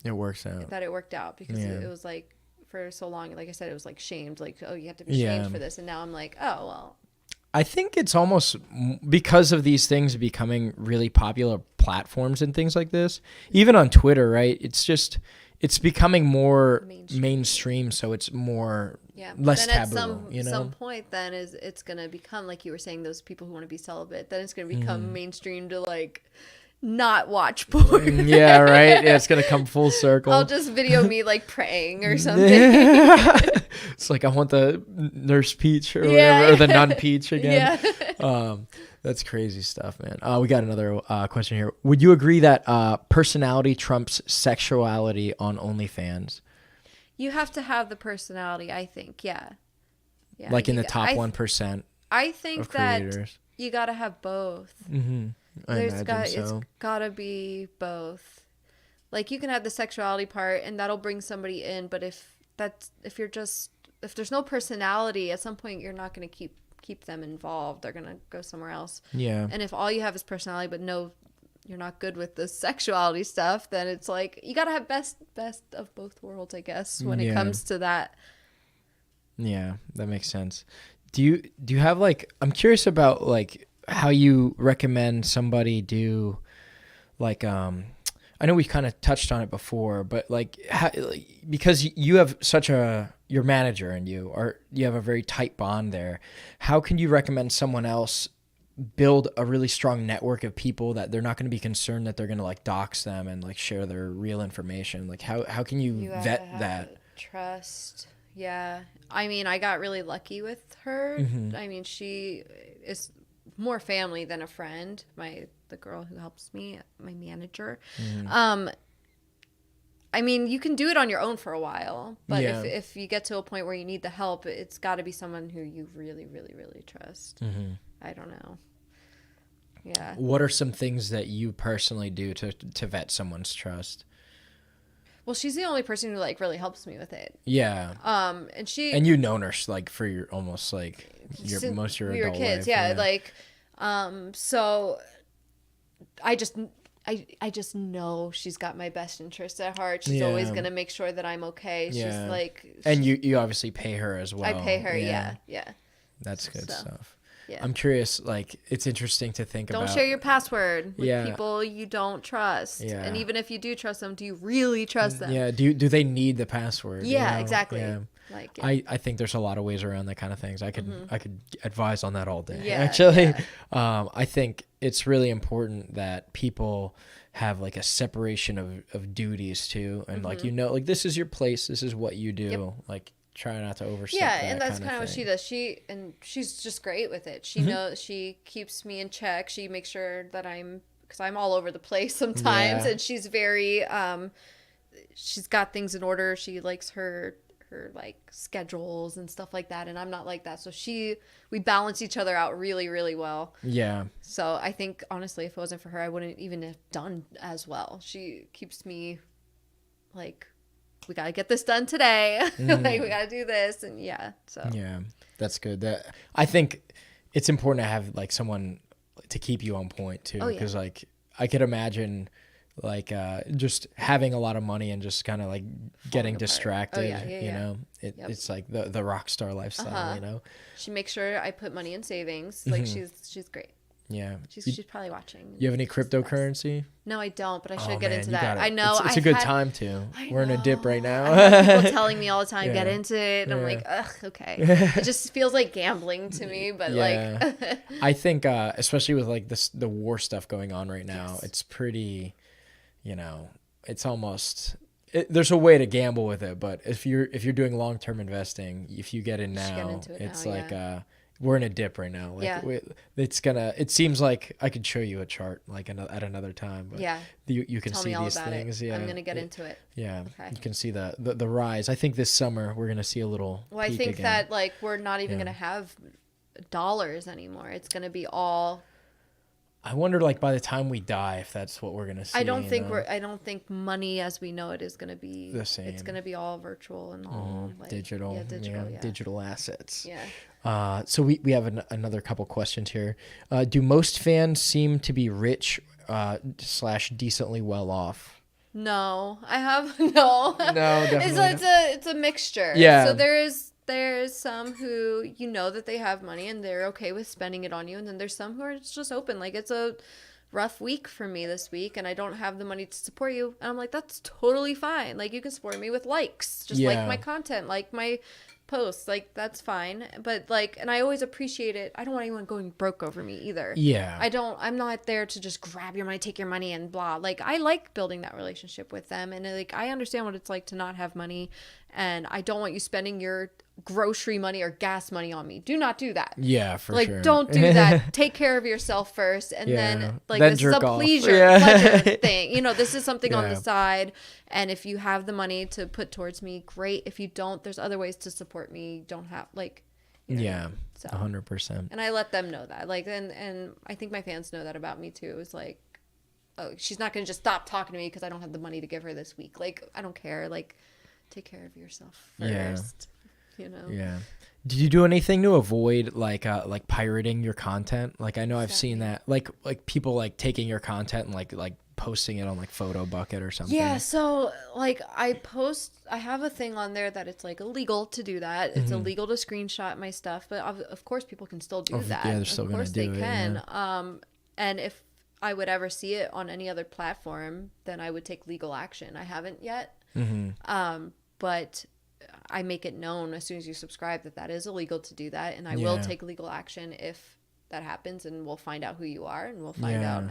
works out. That it worked out, because it was like for so long, like I said, it was like shamed, like, oh, you have to be shamed for this, and now I'm like, oh well. I think it's almost because of these things becoming really popular platforms and things like this, even on Twitter, right? It's becoming more mainstream, so it's more less then taboo. At some point, then it's gonna become, like you were saying, those people who want to be celibate. Then it's gonna become mainstream to like not watch porn. Yeah, right. Yeah, it's gonna come full circle. I'll just video me like praying or something. It's like I want the Nurse Peach or whatever, or the Nun Peach again. Yeah. That's crazy stuff, man. We got another question here. Would you agree that personality trumps sexuality on OnlyFans? You have to have the personality, I think. Yeah. Like in the top 1%. I think that you got to have both. Mm-hmm. It's got to be both. Like, you can have the sexuality part, and that'll bring somebody in. But if there's no personality, at some point you're not going to keep them involved. They're gonna go somewhere else. Yeah. And if all you have is personality, but you're not good with the sexuality stuff, then it's like you gotta have best of both worlds, I guess, when it comes to that. Yeah, that makes sense. Do you have like, I'm curious about like how you recommend somebody do like I know we kind of touched on it before, but like, because you have your manager and you have a very tight bond there. How can you recommend someone else build a really strong network of people that they're not going to be concerned that they're going to like dox them and like share their real information? Like how can you vet that? Trust. Yeah. I mean, I got really lucky with her. Mm-hmm. I mean, she is more family than a friend. The girl who helps me, my manager. Mm-hmm. I mean, you can do it on your own for a while, but if you get to a point where you need the help, it's got to be someone who you really, really, really trust. Mm-hmm. I don't know. Yeah. What are some things that you personally do to vet someone's trust? Well, she's the only person who like really helps me with it. Yeah. And you've known her like for your almost like most of your adult kids. life. Yeah. Like, so I just know she's got my best interest at heart. She's always going to make sure that I'm okay. She's like... And you obviously pay her as well. I pay her, yeah. That's good stuff. Yeah. I'm curious, like, it's interesting to think about... Don't share your password with people you don't trust. Yeah. And even if you do trust them, do you really trust them? Yeah, do they need the password? Yeah, exactly. Yeah. Like, I think there's a lot of ways around that kind of things. I could advise on that all day. Yeah, actually, I think it's really important that people have like a separation of duties too, and like like this is your place, this is what you do. Like try not to overstep. Yeah, and that's kind of what she does. She's just great with it. She knows, she keeps me in check. She makes sure that because I'm all over the place sometimes, and she's very she's got things in order. She likes her like schedules and stuff like that, and I'm not like that, so we balance each other out really, really well. Yeah. So I think honestly, if it wasn't for her, I wouldn't even have done as well. She keeps me like, we got to get this done today. Like we got to do this, and so yeah, that's good. I think it's important to have like someone to keep you on point too, because like I could imagine like just having a lot of money and just kind of like getting distracted. You know, it's like the rock star lifestyle. You know, she makes sure I put money in savings. Like she's great. Yeah, she's probably watching. You have any cryptocurrency? No, I don't, but I should get into that. I know it's a good time to. We're in a dip right now. I have people telling me all the time, get into it. And I'm like, ugh, okay. It just feels like gambling to me, but like. I think, especially with like the war stuff going on right now, it's pretty. You know, it's almost there's a way to gamble with it, but if you're doing long-term investing, if you get in now, it's now, like we're in a dip right now. Like it seems like I could show you a chart like at another time, but you can see these things. Yeah, I'm gonna get into it. Yeah, you can see the rise. I think this summer we're gonna see a little. Well, I think again. That like we're not even gonna have dollars anymore. It's gonna be all. I wonder, like, by the time we die, if that's what we're gonna see. I don't think money as we know it is gonna be the same. It's gonna be all virtual and all like, digital. Yeah, digital assets. Yeah. So we have another couple questions here. Do most fans seem to be rich / decently well off? No, I have no. No, definitely. It's a mixture. Yeah. So there's some who you know that they have money and they're okay with spending it on you, and then there's some who are just open. Like, it's a rough week for me this week and I don't have the money to support you, and I'm like, that's totally fine. Like, you can support me with likes, just like my content, like my posts, like that's fine. But like, and I always appreciate it. I don't want anyone going broke over me either. I'm not there to just grab your money, take your money and blah. Like, I like building that relationship with them, and like I understand what it's like to not have money, and I don't want you spending your grocery money or gas money on me. Do not do that. Yeah, for like, sure. Like, don't do that. Take care of yourself first, and then like then this is a pleasure thing. You know, this is something on the side, and if you have the money to put towards me, great. If you don't, there's other ways to support me. Don't have like. You know, so 100%. And I let them know that. Like, and I think my fans know that about me too. It's like, oh, she's not gonna just stop talking to me because I don't have the money to give her this week. Like, I don't care. Like, take care of yourself first. You know. Yeah. Did you do anything to avoid like pirating your content? Like, I know I've seen that, like people like taking your content and like posting it on like Photo Bucket or something. Yeah. So like I have a thing on there that it's like illegal to do that. It's illegal to screenshot my stuff, but of course people can still do that. Yeah, they're still gonna do it. Of course they can. And if I would ever see it on any other platform, then I would take legal action. I haven't yet. But I make it known as soon as you subscribe that is illegal to do that. And I will take legal action if that happens, and we'll find out who you are, and we'll find out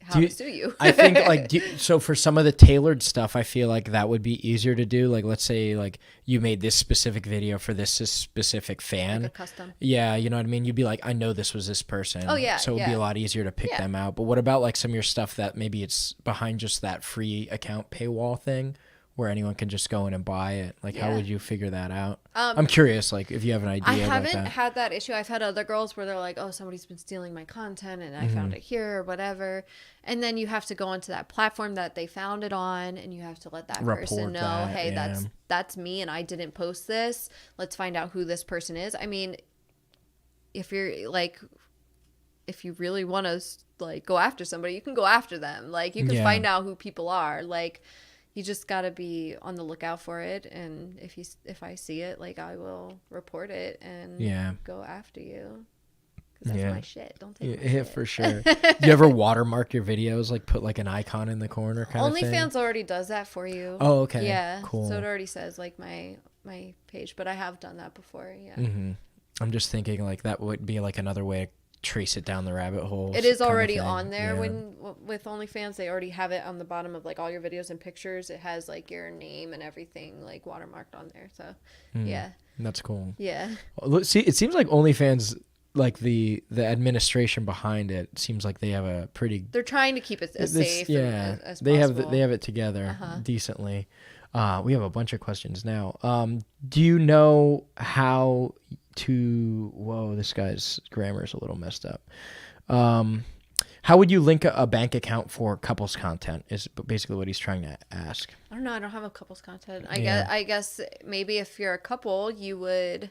how to sue you. I think like, so for some of the tailored stuff, I feel like that would be easier to do. Like, let's say like you made this specific video for this specific fan. Like a custom. Yeah. You know what I mean? You'd be like, I know this was this person. Oh yeah. So it'd be a lot easier to pick them out. But what about like some of your stuff that maybe it's behind just that free account paywall thing, where anyone can just go in and buy it? Like, how would you figure that out? I'm curious, like, if you have an idea. I haven't had that issue. I've had other girls where they're like, oh, somebody's been stealing my content and I found it here or whatever. And then you have to go onto that platform that they found it on, and you have to let that person know, hey, that's me and I didn't post this. Let's find out who this person is. I mean, if you're like, if you really want to like go after somebody, you can go after them. Like, you can find out who people are. Like, you just got to be on the lookout for it. And if I see it, like, I will report it and go after you. Because that's my shit. Don't take my shit. For sure. Do you ever watermark your videos? Like, put like an icon in the corner kind of thing? OnlyFans already does that for you. Oh, okay. Yeah. Cool. So it already says like my page, but I have done that before. Yeah. I'm just thinking like that would be like another way to trace it down the rabbit hole. It is already on there. With OnlyFans, they already have it on the bottom of like all your videos and pictures. It has like your name and everything like watermarked on there. So yeah, that's cool. Yeah. Well, see, it seems like OnlyFans, like the administration behind it, seems like they have a pretty. They're trying to keep it as safe. Yeah, as they possible. have it together decently. We have a bunch of questions now. Do you know how to? Whoa, this guy's grammar is a little messed up. How would you link a bank account for couples content? Is basically what he's trying to ask. I don't know. I don't have a couples content. I guess maybe if you're a couple, you would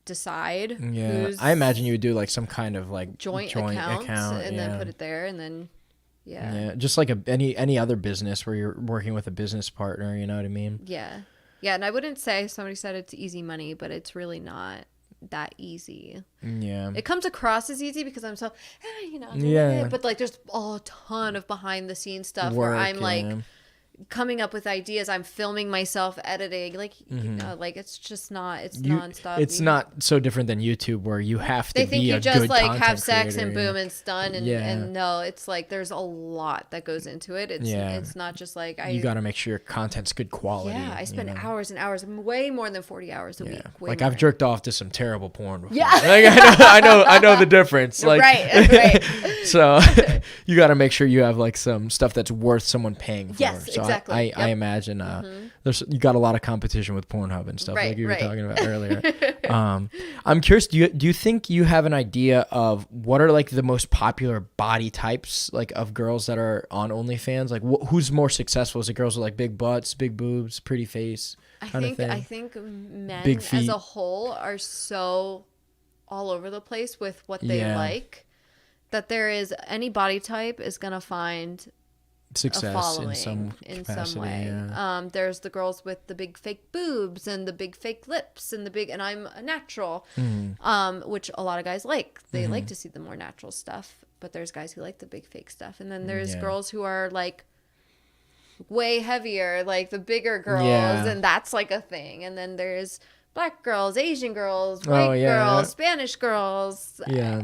decide. Yeah, I imagine you would do like some kind of like joint account and then put it there, and then just like any other business where you're working with a business partner. You know what I mean? Yeah. Yeah, and I wouldn't say, somebody said it's easy money, but it's really not that easy. Yeah. It comes across as easy because I'm so, but like there's a ton of behind the scenes stuff where I'm like coming up with ideas. I'm filming myself, editing, like, you know, like it's just not, it's nonstop. It's not so different than YouTube where you have to be a good content creator. They think you just like have sex and boom, it's done. And no, it's like there's a lot that goes into it. It's not just like you got to make sure your content's good quality. Yeah, I spend hours and hours, way more than 40 hours a week. Like more. I've jerked off to some terrible porn before. Yeah, like, I know the difference. Like, right. So you got to make sure you have like some stuff that's worth someone paying for. Yes, so exactly. I imagine you got a lot of competition with Pornhub and stuff like you were talking about earlier. I'm curious, do you think you have an idea of what are like the most popular body types like of girls that are on OnlyFans? Like who's more successful? Is it girls with like big butts, big boobs, pretty face? I think men as a whole are so all over the place with what they like that there is any body type is gonna find success in some way. Yeah. There's the girls with the big fake boobs and the big fake lips and and I'm a natural, which a lot of guys like. They like to see the more natural stuff, but there's guys who like the big fake stuff. And then there's girls who are like way heavier, like the bigger girls, and that's like a thing. And then there's Black girls, Asian girls, white girls, Spanish girls,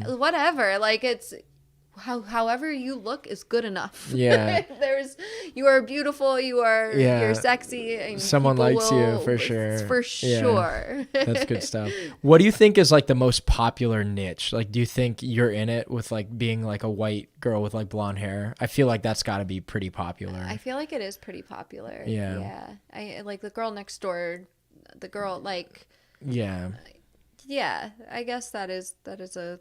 whatever. Like it's however you look is good enough. Yeah. You are beautiful, you're sexy, and someone likes you for sure. For sure. That's good stuff. What do you think is like the most popular niche? Like, do you think you're in it with like being like a white girl with like blonde hair? I feel like that's got to be pretty popular. I feel like it is pretty popular. Yeah. I like the girl next door, the girl like I guess that is a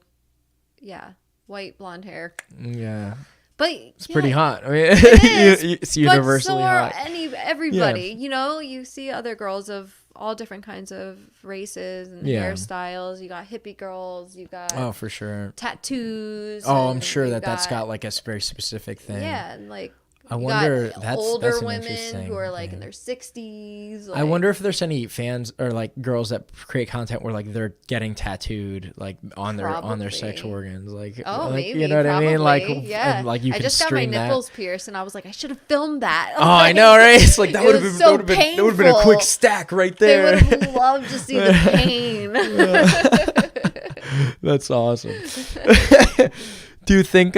white blonde hair. Yeah. But it's pretty hot. I mean, it's universally hot. Everybody, you know, you see other girls of all different kinds of races and hairstyles. You got hippie girls. You got for sure tattoos. I'm sure that's got like a very specific thing. Yeah, and like I wonder. Older that's women who are like in their 60s. Like, I wonder if there's any fans or like girls that create content where like they're getting tattooed like on their sexual organs. Like, maybe. You know what I mean? Like, yeah. And, like you I can just got my nipples pierced, and I was like, I should have filmed that. Oh, I know, right? It's like that would have been so that would have been a quick stack right there. They would have loved to see the pain. That's awesome. Do you think?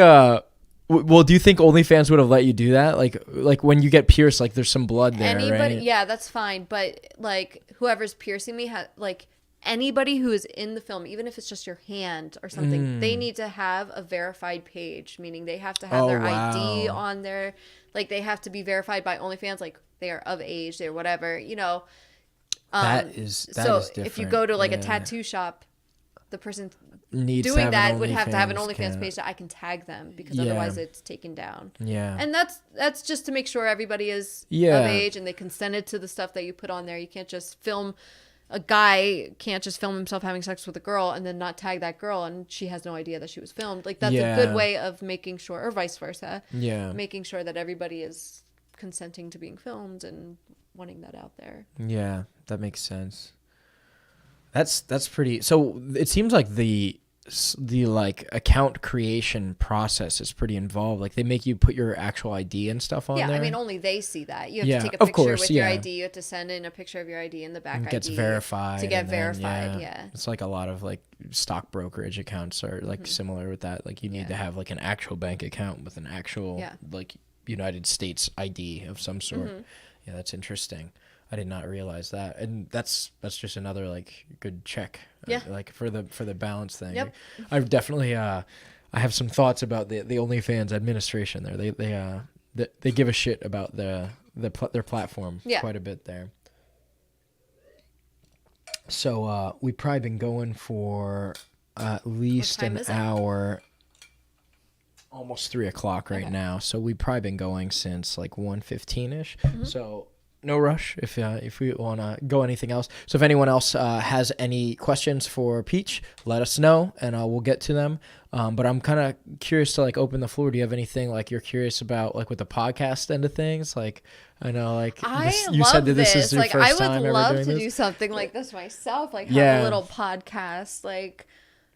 Well, do you think OnlyFans would have let you do that? Like when you get pierced, like there's some blood there, right? Yeah, that's fine. But like whoever's piercing me, like anybody who is in the film, even if it's just your hand or something, they need to have a verified page, meaning they have to have their ID on there. Like they have to be verified by OnlyFans, like they are of age, they're whatever, you know. That is different. If you go to like a tattoo shop, the person doing that would have to have an OnlyFans page that I can tag them, because otherwise it's taken down. Yeah. And that's just to make sure everybody is of age and they consented to the stuff that you put on there. You can't just film a guy can't just film himself having sex with a girl and then not tag that girl and she has no idea that she was filmed. Like that's a good way of making sure, or vice versa. Yeah. Making sure that everybody is consenting to being filmed and wanting that out there. Yeah, that makes sense. That's pretty. So it seems like the like account creation process is pretty involved. Like they make you put your actual ID and stuff on there. Yeah, I mean only they see that. You have to take a picture with your ID. You have to send in a picture of your ID in the back. It gets verified to get verified. Yeah, it's like a lot of like stock brokerage accounts are like similar with that. Like you need to have like an actual bank account with an actual like United States ID of some sort. Yeah, that's interesting. I did not realize that, and that's just another like good check, like for the balance thing. Yep. I've definitely I have some thoughts about the OnlyFans administration there. They give a shit about their platform quite a bit there. So we've probably been going for at least an hour. Almost 3 o'clock right now. So we've probably been going since like 1:15ish. So. No rush if we want to go anything else. So if anyone else has any questions for Peach, let us know and we'll get to them. But I'm kind of curious to like open the floor. Do you have anything like you're curious about like with the podcast end of things? Like I know like you said that this is your like, first time ever doing this. I would love to do something like this myself. Like have a little podcast. Like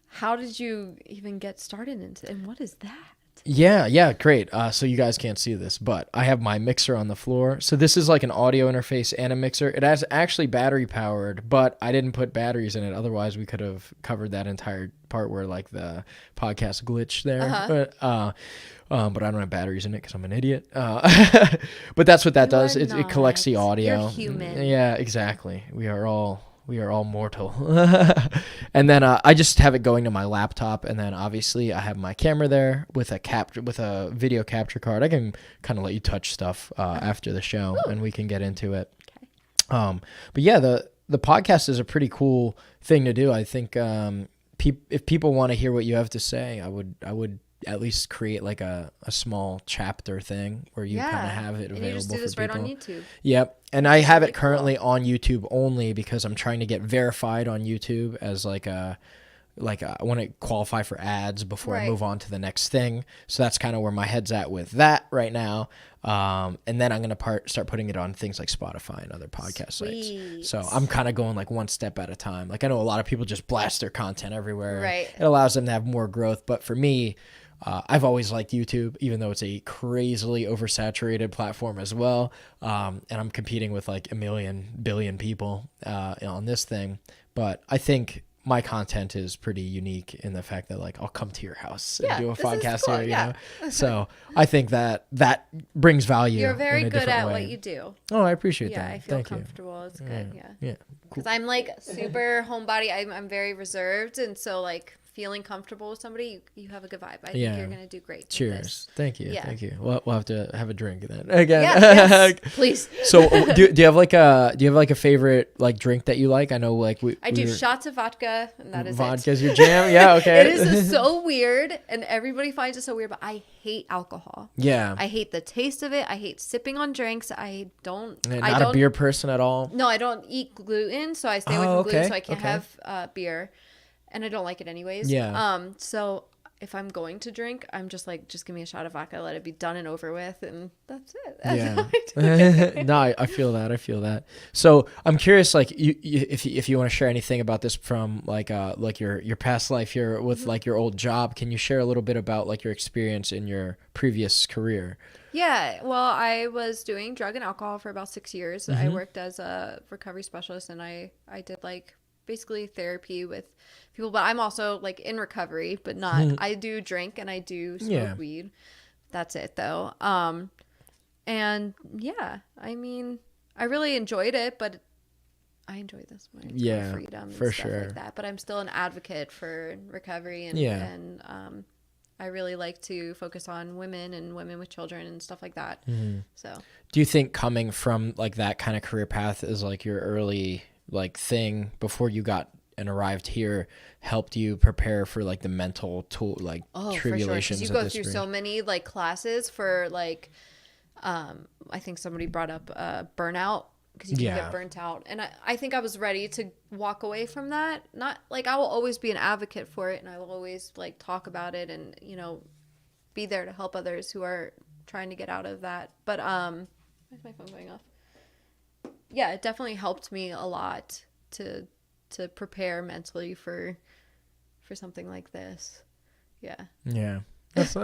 how did you even get started into it? And what is that? Yeah, great. So you guys can't see this, but I have my mixer on the floor. So this is like an audio interface and a mixer. It has actually battery powered, but I didn't put batteries in it. Otherwise, we could have covered that entire part where like the podcast glitched there. But I don't have batteries in it because I'm an idiot. But that's what that does. It collects the audio. You're human. Yeah, exactly. We are all mortal. And then I just have it going to my laptop, and then obviously I have my camera there with a video capture card. I can kind of let you touch stuff after the show and we can get into it. Okay. But yeah, the podcast is a pretty cool thing to do. I think if people want to hear what you have to say, I would at least create like a small chapter thing where you kind of have it available. And you just do this right on YouTube. Yep. And I have it currently on YouTube only because I'm trying to get verified on YouTube as I want to qualify for ads before I move on to the next thing. So that's kind of where my head's at with that right now. And then I'm going to start putting it on things like Spotify and other podcast sites. So I'm kind of going like one step at a time. Like I know a lot of people just blast their content everywhere. Right. It allows them to have more growth. But for me, I've always liked YouTube, even though it's a crazily oversaturated platform as well. And I'm competing with like a billion people on this thing. But I think my content is pretty unique in the fact that like I'll come to your house and do a podcast here, you know? So I think that brings value. You're very good at what you do. Oh, I appreciate that. I feel comfortable. It's good. Yeah. Because I'm like super homebody. I'm very reserved. And so like feeling comfortable with somebody, you have a good vibe. I think you're going to do great. Cheers. Thank you. Thank you. We'll have to have a drink then again. Yes, please. So do you have like a favorite like drink that you like? I know like I do shots of vodka and that is Vodka's your jam? Yeah, okay. It is so weird and everybody finds it so weird, but I hate alcohol. Yeah. I hate the taste of it. I hate sipping on drinks. I don't a beer person at all? No, I don't eat gluten, so I stay away from gluten, so I can't have beer. And I don't like it anyways. Yeah. So if I'm going to drink, I'm just like, just give me a shot of vodka, let it be done and over with, and that's it. No, I feel that. So I'm curious, like, if you want to share anything about this from like your past life here with like your old job, can you share a little bit about like your experience in your previous career? Yeah, well, I was doing drug and alcohol for about 6 years. I worked as a recovery specialist, and I did like basically therapy with people, but I'm also like in recovery, but not, I do drink and I do smoke weed. That's it though. And yeah, I mean, I really enjoyed it, but I enjoy this more. It's more freedom and for stuff sure. like that. But I'm still an advocate for recovery, and I really like to focus on women and women with children and stuff like that. So do you think coming from like that kind of career path is like your early like thing before you got and arrived here helped you prepare for like the mental tool, like tribulations? For sure. 'Cause you go through so many like classes for like, I think somebody brought up burnout, because you can get burnt out. And I think I was ready to walk away from that. Not like, I will always be an advocate for it, and I will always like talk about it and, you know, be there to help others who are trying to get out of that. But why is my phone going off? Yeah, it definitely helped me a lot to prepare mentally for something like this. Yeah. That's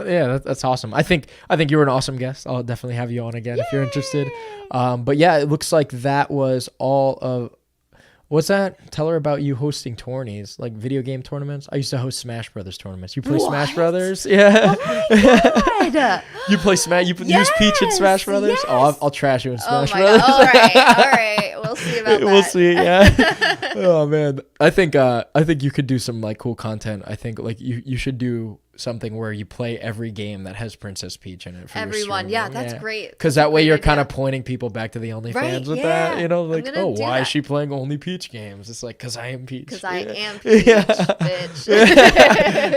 awesome. I think you were an awesome guest. I'll definitely have you on again if you're interested. But yeah, it looks like that was all of. What's that? Tell her about you hosting tourneys, like video game tournaments. I used to host Smash Brothers tournaments. You play Smash Brothers? Yeah. Oh my God. You play Smash? You use Peach in Smash Brothers? Yes. Oh, I'll trash you in Smash my Brothers. God. All right. We'll see about that. We'll see. Yeah. Oh man, I think you could do some like cool content. I think like you should do something where you play every game that has Princess Peach in it for everyone. your Yeah, that's great. Because that way you're kind of pointing people back to the OnlyFans with that. You know, like, oh, why is she playing only Peach games? It's like, because I am Peach. Because I am Peach, bitch.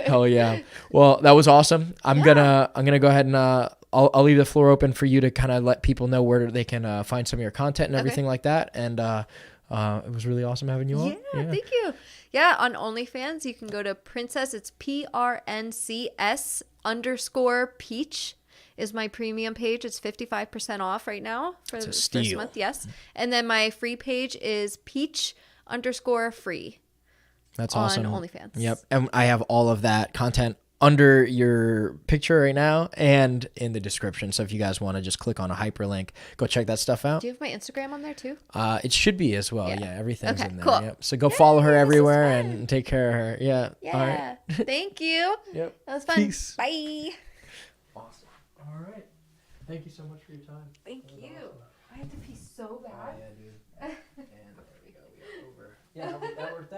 Hell yeah. Well, that was awesome. I'm gonna go ahead and I'll leave the floor open for you to kind of let people know where they can find some of your content and everything like that. And it was really awesome having you on. Yeah, thank you. Yeah, on OnlyFans, you can go to Princess. It's PRNCS_Peach is my premium page. It's 55% off right now for the first month. Yes. And then my free page is Peach_free. That's awesome. On OnlyFans. Yep. And I have all of that content under your picture right now and in the description. So if you guys want to just click on a hyperlink, go check that stuff out. Do you have my Instagram on there too? It should be as well. Yeah, everything's in there. Cool. Yep. So go follow her everywhere and take care of her. Yeah. Yeah. All right. Thank you. Yep. That was fun. Peace. Bye. Awesome. All right. Thank you so much for your time. Thank you. Awesome. I have to pee so bad. Oh, yeah, dude. And there we go. We are over. Yeah, that worked out.